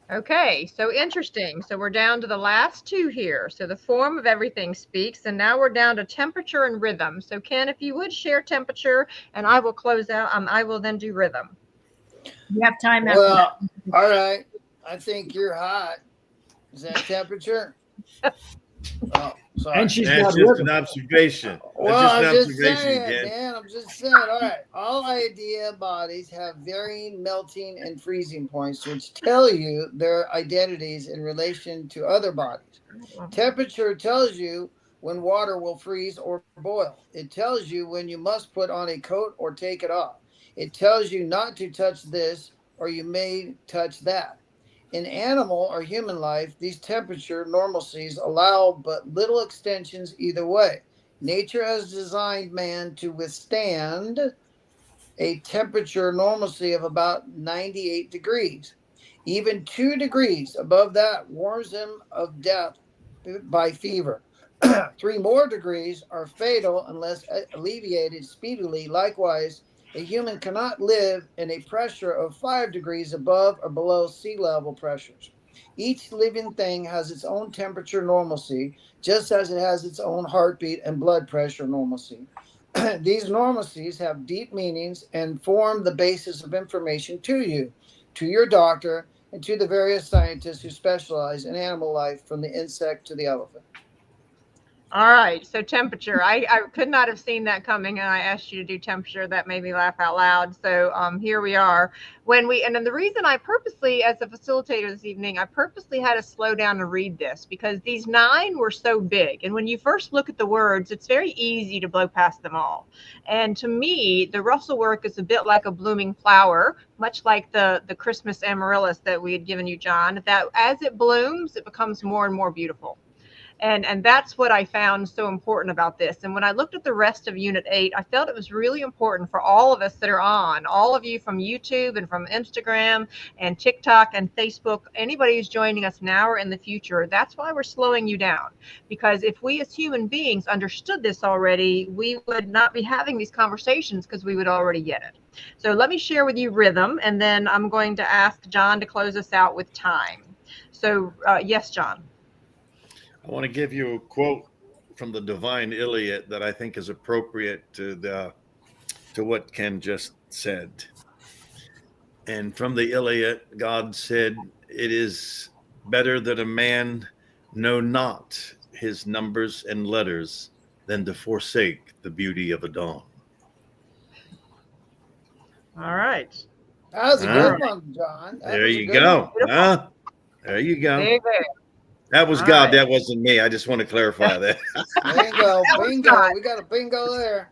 Okay, so interesting. So we're down to the last two here. So the form of everything speaks, and now we're down to temperature and rhythm. So Ken, if you would share temperature, and I will close out. I will then do rhythm. You have time after Well, that. all right. I think you're hot. Is that temperature? Oh, sorry. And she's That's got just rhythm. an observation. Well, That's I'm just just an observation, saying, Ken. Dan. I'm just saying. All right. All idea bodies have varying melting and freezing points, which tell you their identities in relation to other bodies. Temperature tells you when water will freeze or boil. It tells you when you must put on a coat or take it off. It tells you not to touch this or you may touch that. In animal or human life, these temperature normalcies allow but little extensions either way. Nature has designed man to withstand a temperature normalcy of about 98 degrees. Even 2 degrees above that warms him of death by fever. 3 more degrees are fatal unless alleviated speedily. Likewise, a human cannot live in a pressure of 5 degrees above or below sea level pressures. Each living thing has its own temperature normalcy, just as it has its own heartbeat and blood pressure normalcy. These normalcies have deep meanings and form the basis of information to you, to your doctor, and to the various scientists who specialize in animal life, from the insect to the elephant. All right, so temperature. I could not have seen that coming, and I asked you to do temperature. That made me laugh out loud. So here we are. And then the reason I purposely, as a facilitator this evening, I purposely had to slow down and read this because these 9 were so big. And when you first look at the words, it's very easy to blow past them all. And to me, the Russell work is a bit like a blooming flower, much like the Christmas amaryllis that we had given you, John, that as it blooms, it becomes more and more beautiful. And that's what I found so important about this. And when I looked at the rest of Unit 8, I felt it was really important for all of us that are on, all of you from YouTube and from Instagram and TikTok and Facebook, anybody who's joining us now or in the future. That's why we're slowing you down. Because if we as human beings understood this already, we would not be having these conversations because we would already get it. So let me share with you rhythm, and then I'm going to ask John to close us out with time. So yes, John. I want to give you a quote from the Divine Iliad that I think is appropriate to what Ken just said. And from the Iliad, God said, "It is better that a man know not his numbers and letters than to forsake the beauty of a dawn." All right. That was a good one, John. There you go. There you go. There you go. That was All God. right. That wasn't me. I just want to clarify that. There you go. That was Bingo. God. We got a bingo there.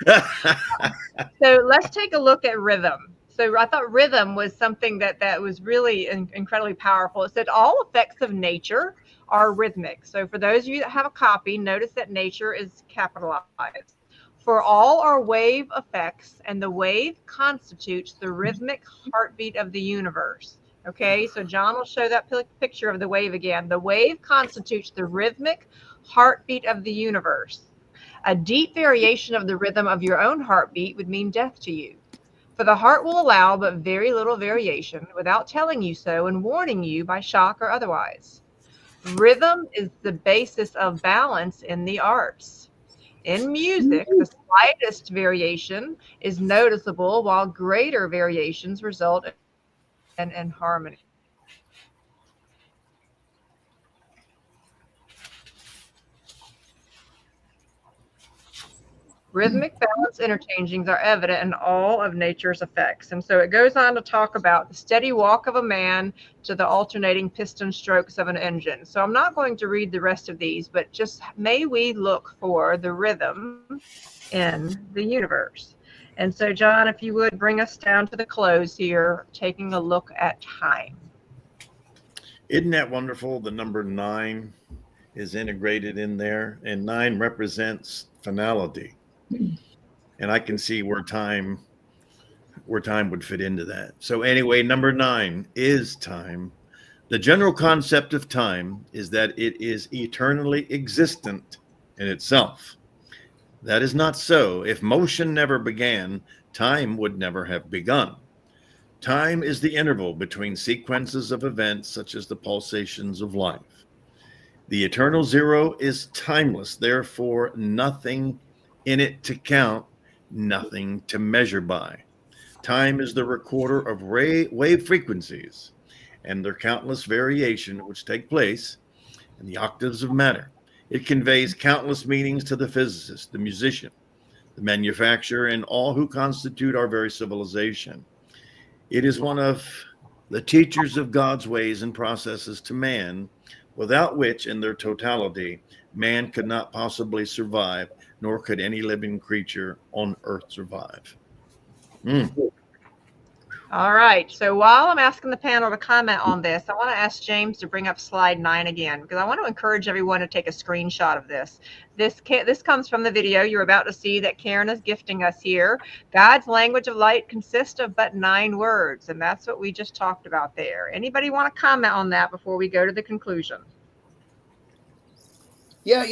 So let's take a look at rhythm. So I thought rhythm was something that was really incredibly powerful. It said all effects of nature are rhythmic. So for those of you that have a copy, notice that nature is capitalized. For all are wave effects, and the wave constitutes the rhythmic heartbeat of the universe. Okay, so John will show that picture of the wave again. The wave constitutes the rhythmic heartbeat of the universe. A deep variation of the rhythm of your own heartbeat would mean death to you. For the heart will allow but very little variation without telling you so and warning you by shock or otherwise. Rhythm is the basis of balance in the arts. In music, the slightest variation is noticeable, while greater variations result in harmony. Rhythmic balance interchangings are evident in all of nature's effects. And so it goes on to talk about the steady walk of a man to the alternating piston strokes of an engine. So I'm not going to read the rest of these, but just may we look for the rhythm in the universe. And so, John, if you would bring us down to the close here, taking a look at time. Isn't that wonderful? The number 9 is integrated in there, and 9 represents finality. And I can see where time would fit into that. So anyway, number 9 is time. The general concept of time is that it is eternally existent in itself. That is not so. If motion never began, time would never have begun. Time is the interval between sequences of events such as the pulsations of life. The eternal zero is timeless, therefore nothing in it to count, nothing to measure by. Time is the recorder of wave frequencies and their countless variation which take place in the octaves of matter. It conveys countless meanings to the physicist, the musician, the manufacturer, and all who constitute our very civilization. It is one of the teachers of God's ways and processes to man, without which, in their totality, man could not possibly survive, nor could any living creature on earth survive. All right. So while I'm asking the panel to comment on this, I want to ask James to bring up slide 9 again, because I want to encourage everyone to take a screenshot of this. This comes from the video you're about to see that Karen is gifting us here. God's language of light consists of but 9 words, and that's what we just talked about there. Anybody want to comment on that before we go to the conclusion? Yeah,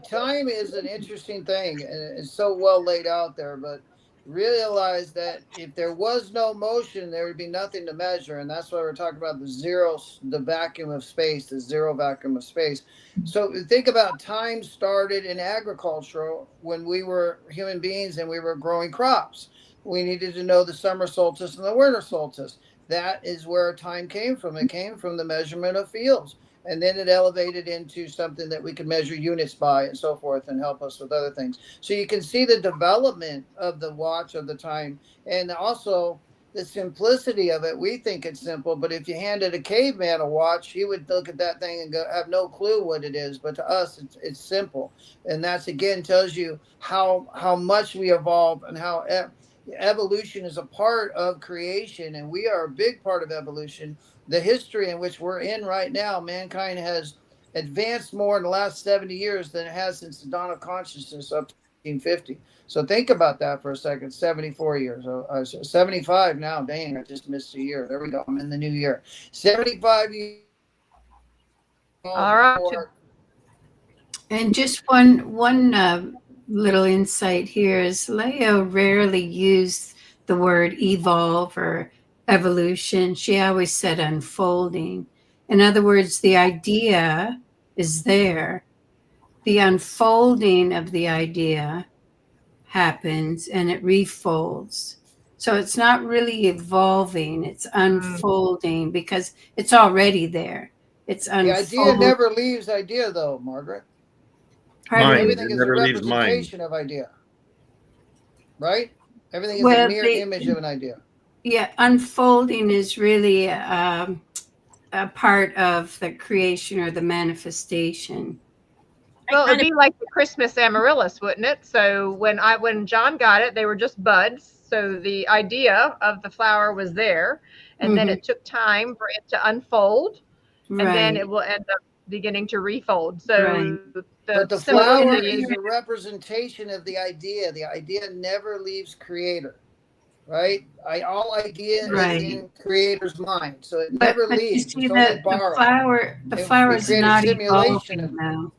time is an interesting thing, and it's so well laid out there, but realize that if there was no motion, there would be nothing to measure. And that's why we're talking about the vacuum of space, the zero vacuum of space. So think about time started in agriculture when we were human beings and we were growing crops. We needed to know the summer solstice and the winter solstice. That is where time came from. It came from the measurement of fields. And then it elevated into something that we could measure units by and so forth and help us with other things. So you can see the development of the watch of the time and also the simplicity of it. We think it's simple, but if you handed a caveman a watch, he would look at that thing and go, have no clue what it is. But to us, it's simple. And that's, again, tells you how much we evolve and how evolution is a part of creation. And we are a big part of evolution. The history in which we're in right now, mankind has advanced more in the last 70 years than it has since the dawn of consciousness up to 1950. So think about that for a second. 74 years, 75 now. Dang, I just missed a year. There we go. I'm in the new year. 75 years. All right. And just one little insight here is Leo rarely used the word evolve or evolution. She always said unfolding. In other words, the idea is there. The unfolding of the idea happens and it refolds. So it's not really evolving, it's unfolding because it's already there. It's unfolding. The idea never leaves idea, though, Margaret. Mind, everything is a never leaves mind. representation of idea. Right? Everything is a mirror image of an idea. Yeah, unfolding is really a part of the creation or the manifestation. Well, kind it'd be like the Christmas amaryllis, wouldn't it? So when John got it, they were just buds. So the idea of the flower was there, and then Mhm. it took time for it to unfold, and then Right. it will end up beginning to refold. So Right. But the symbol in flower the is a representation of the idea. The idea never leaves creator, right? All idea Right. is in creator's mind, so it But never you leaves. see It's only the borrowed. the We flower is create a not simulation evolving of now.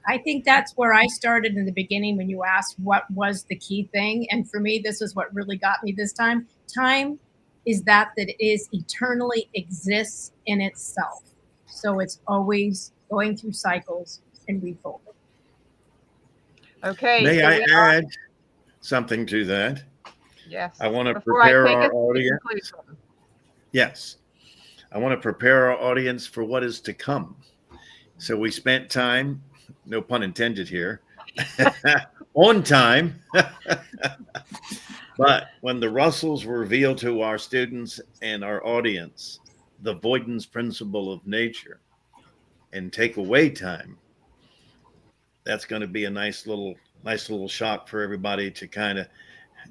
I think that's where I started in the beginning when you asked what was the key thing. And for me, this is what really got me this time. Time is that it is eternally exists in itself. So it's always going through cycles and refolding. Okay. May so I we are, add something to that? yes. I want to Before I prepare take us our to the audience. conclusion. Yes. I want to prepare our audience for what is to come. So we spent time, no pun intended here, on time. But when the Russells reveal to our students and our audience the avoidance principle of nature and take away time, that's going to be a nice little shock for everybody to kind of,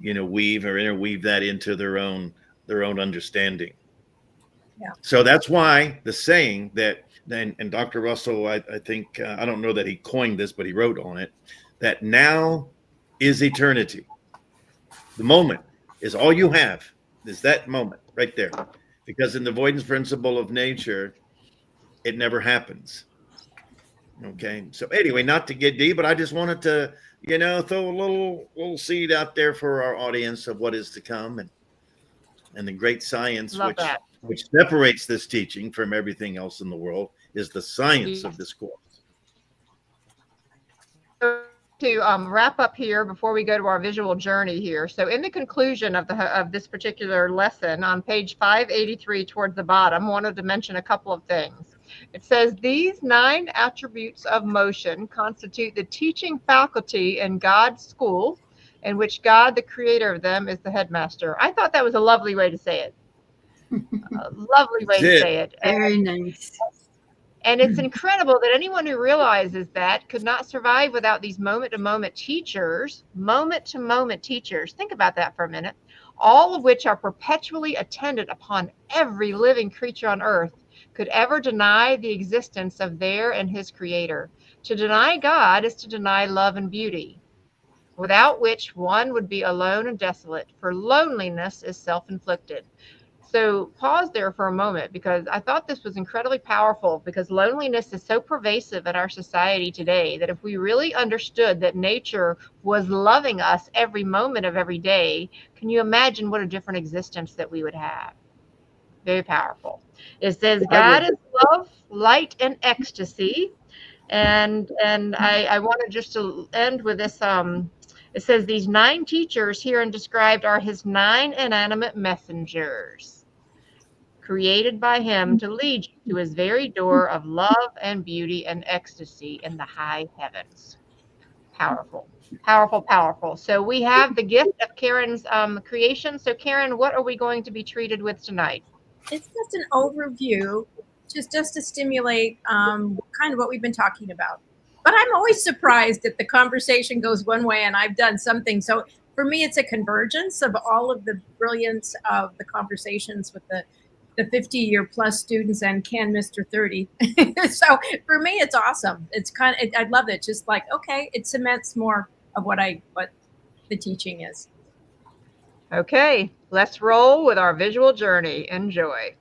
weave or interweave that into their own understanding. Yeah. So that's why the saying that, and Dr. Russell, I think, I don't know that he coined this, but he wrote on it, that now is eternity. The moment is all you have, is that moment right there. Because in the avoidance principle of nature, it never happens. Okay. So anyway, not to get deep, but I just wanted to, throw a little seed out there for our audience of what is to come and the great science Love that. which separates this teaching from everything else in the world is the science of this course. To wrap up here before we go to our visual journey here. So in the conclusion of this particular lesson on page 583 towards the bottom, wanted to mention a couple of things. It says these 9 attributes of motion constitute the teaching faculty in God's school, in which God, the creator of them, is the headmaster. I thought that was a lovely way to say it. A lovely way to say it. Very nice. And it's incredible that anyone who realizes that could not survive without these moment-to-moment teachers. Think about that for a minute. All of which are perpetually attendant upon every living creature on earth, could ever deny the existence of their and his creator. To deny God is to deny love and beauty, without which one would be alone and desolate, for loneliness is self-inflicted. So pause there for a moment, because I thought this was incredibly powerful, because loneliness is so pervasive in our society today that if we really understood that nature was loving us every moment of every day, can you imagine what a different existence that we would have? Very powerful. It says God is love, light, and ecstasy. And I wanted just to end with this. It says these 9 teachers herein described are his 9 inanimate messengers, created by him to lead you to his very door of love and beauty and ecstasy in the high heavens. Powerful, powerful, powerful. So we have the gift of Karen's creation. So Karen, what are we going to be treated with tonight? It's just an overview, just to stimulate kind of what we've been talking about. But I'm always surprised that the conversation goes one way and I've done something. So for me, it's a convergence of all of the brilliance of the conversations with the 50-year plus students and Ken, Mr. 30. So for me, it's awesome. It's I love it. Just like, okay, it cements more of what the teaching is. Okay, let's roll with our visual journey. Enjoy.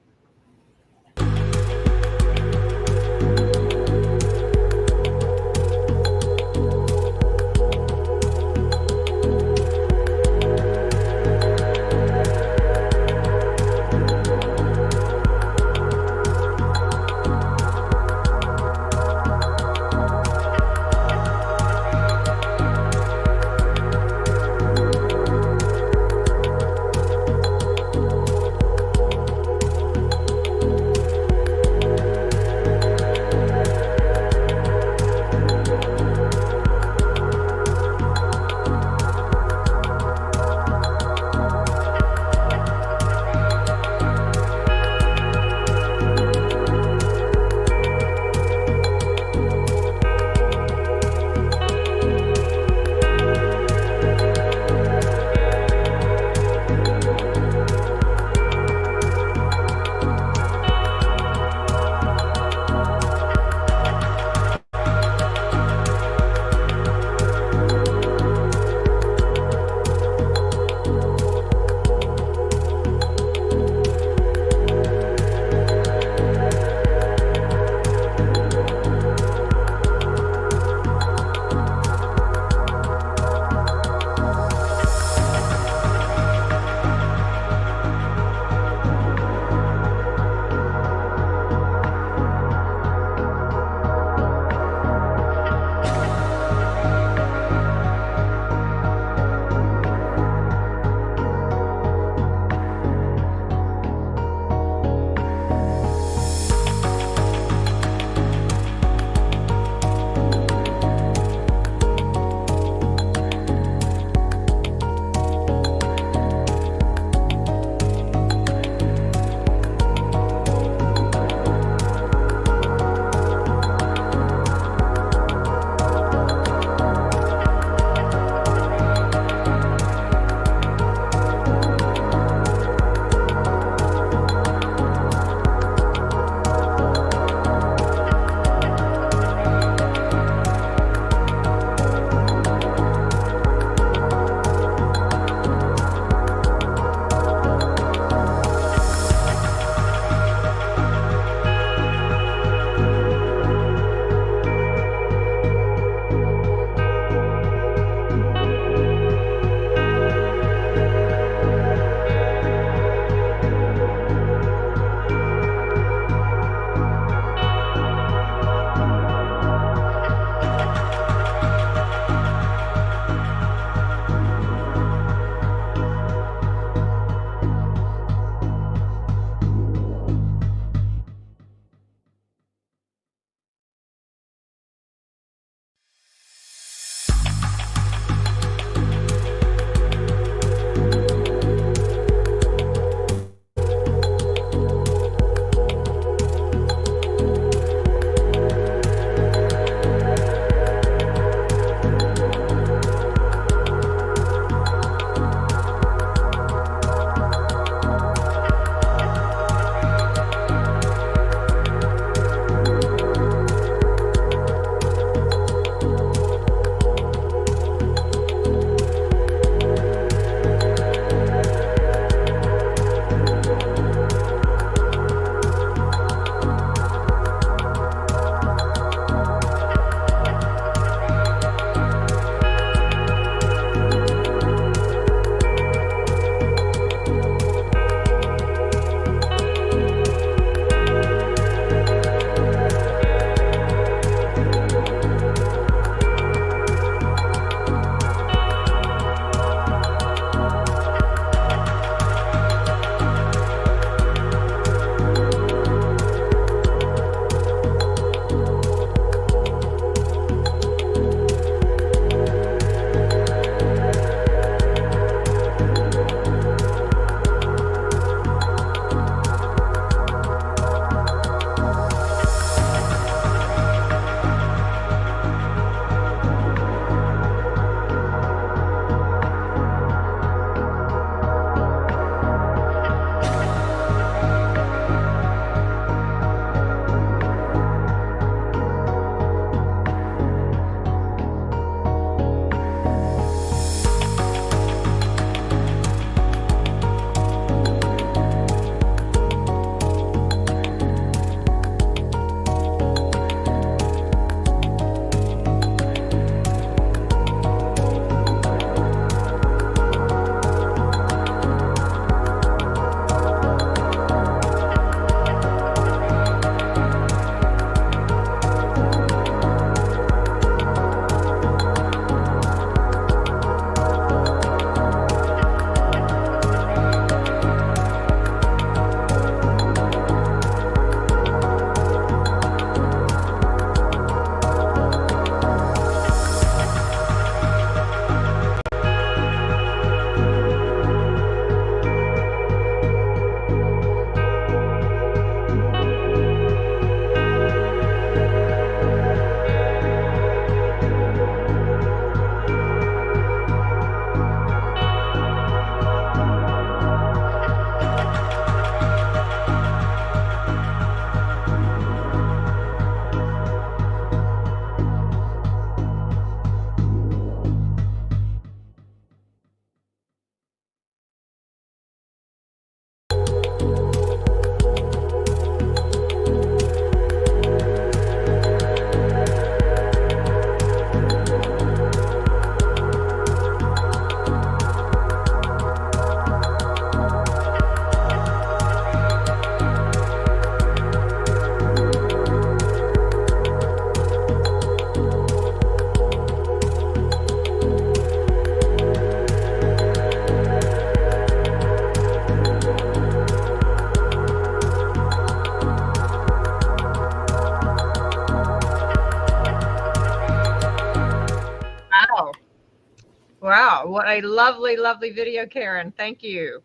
What a lovely, lovely video, Karen. Thank you.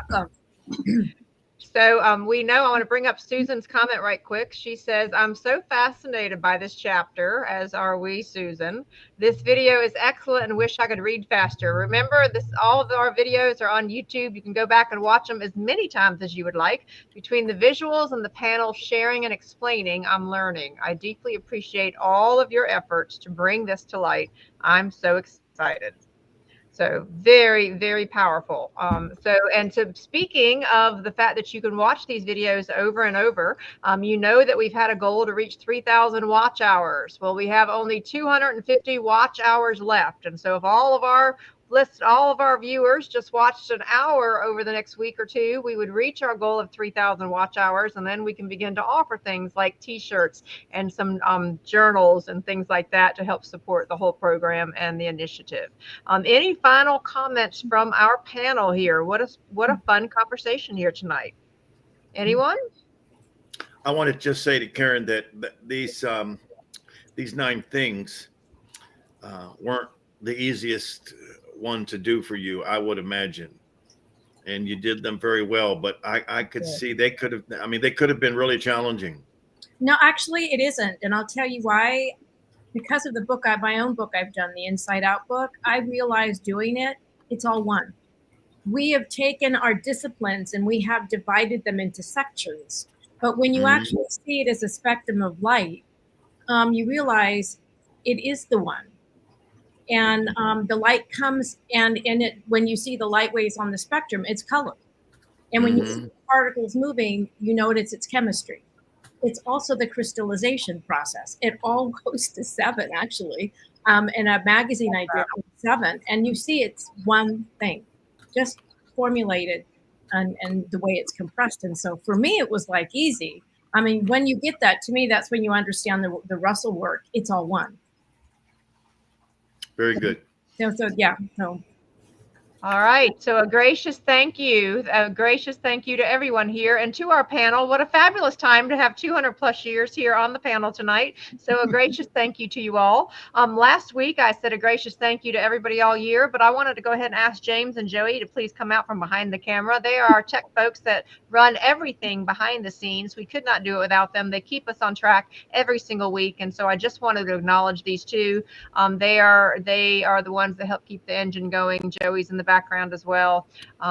Welcome. So we know, I want to bring up Susan's comment right quick. She says, I'm so fascinated by this chapter, as are we, Susan. This video is excellent and wish I could read faster. Remember, all of our videos are on YouTube. You can go back and watch them as many times as you would like. Between the visuals and the panel sharing and explaining, I'm learning. I deeply appreciate all of your efforts to bring this to light. I'm so excited. So very, very powerful. So speaking of the fact that you can watch these videos over and over, you know that we've had a goal to reach 3,000 watch hours. Well, we have only 250 watch hours left. And so if all of our viewers just watched an hour over the next week or two, we would reach our goal of 3,000 watch hours. And then we can begin to offer things like t-shirts and some journals and things like that to help support the whole program and the initiative. Any final comments from our panel here? What a fun conversation here tonight. Anyone? I want to just say to Karen that these 9 things weren't the easiest one to do for you, I would imagine. And you did them very well, but I could see they could have been really challenging. No, actually it isn't. And I'll tell you why. Because of the book, my own book I've done, the Inside Out book, I realized doing it, it's all one. We have taken our disciplines and we have divided them into sections. But when you actually see it as a spectrum of light, you realize it is the one. And the light comes, and when you see the light waves on the spectrum, it's color. And when you see the particles moving, you notice it's chemistry. It's also the crystallization process. It all goes to 7, actually. In a magazine I did, 7. And you see it's one thing, just formulated and the way it's compressed. And so for me, it was like easy. I mean, when you get that, to me, that's when you understand the Russell work. It's all one. Very good. So. All right. So a gracious thank you to everyone here and to our panel. What a fabulous time to have 200 plus years here on the panel tonight. So a gracious thank you to you all. Last week I said a gracious thank you to everybody all year, but I wanted to go ahead and ask James and Joey to please come out from behind the camera. They are our tech folks that run everything behind the scenes. We could not do it without them. They keep us on track every single week. And so I just wanted to acknowledge these two. They are the ones that help keep the engine going. Joey's in the background as well.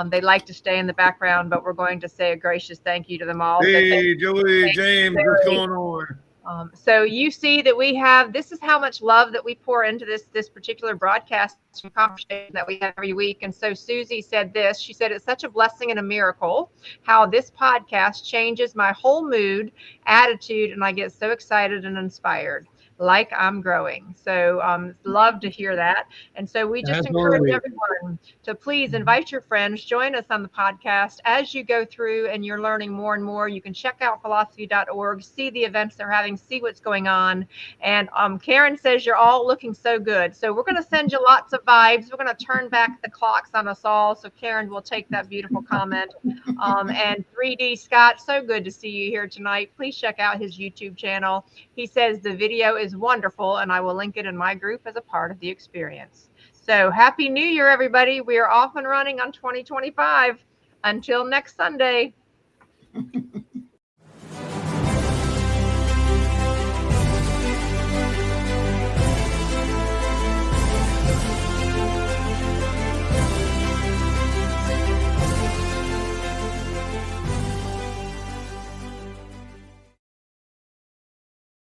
They like to stay in the background, but we're going to say a gracious thank you to them all. Hey, Joey, James, what's going on? So you see that this is how much love that we pour into this particular broadcast conversation that we have every week. And so Susie said this, she said, it's such a blessing and a miracle how this podcast changes my whole mood, attitude, and I get so excited and inspired. Like I'm growing. So love to hear that. And so we just encourage everyone to please invite your friends, join us on the podcast as you go through and you're learning more and more. You can check out philosophy.org, see the events they're having, see what's going on. And Karen says you're all looking so good. So we're going to send you lots of vibes. We're going to turn back the clocks on us all. So Karen will take that beautiful comment. And 3D Scott, so good to see you here tonight. Please check out his YouTube channel. He says the video is wonderful, and I will link it in my group as a part of the experience. So happy New Year, everybody. We are off and running on 2025. Until next Sunday.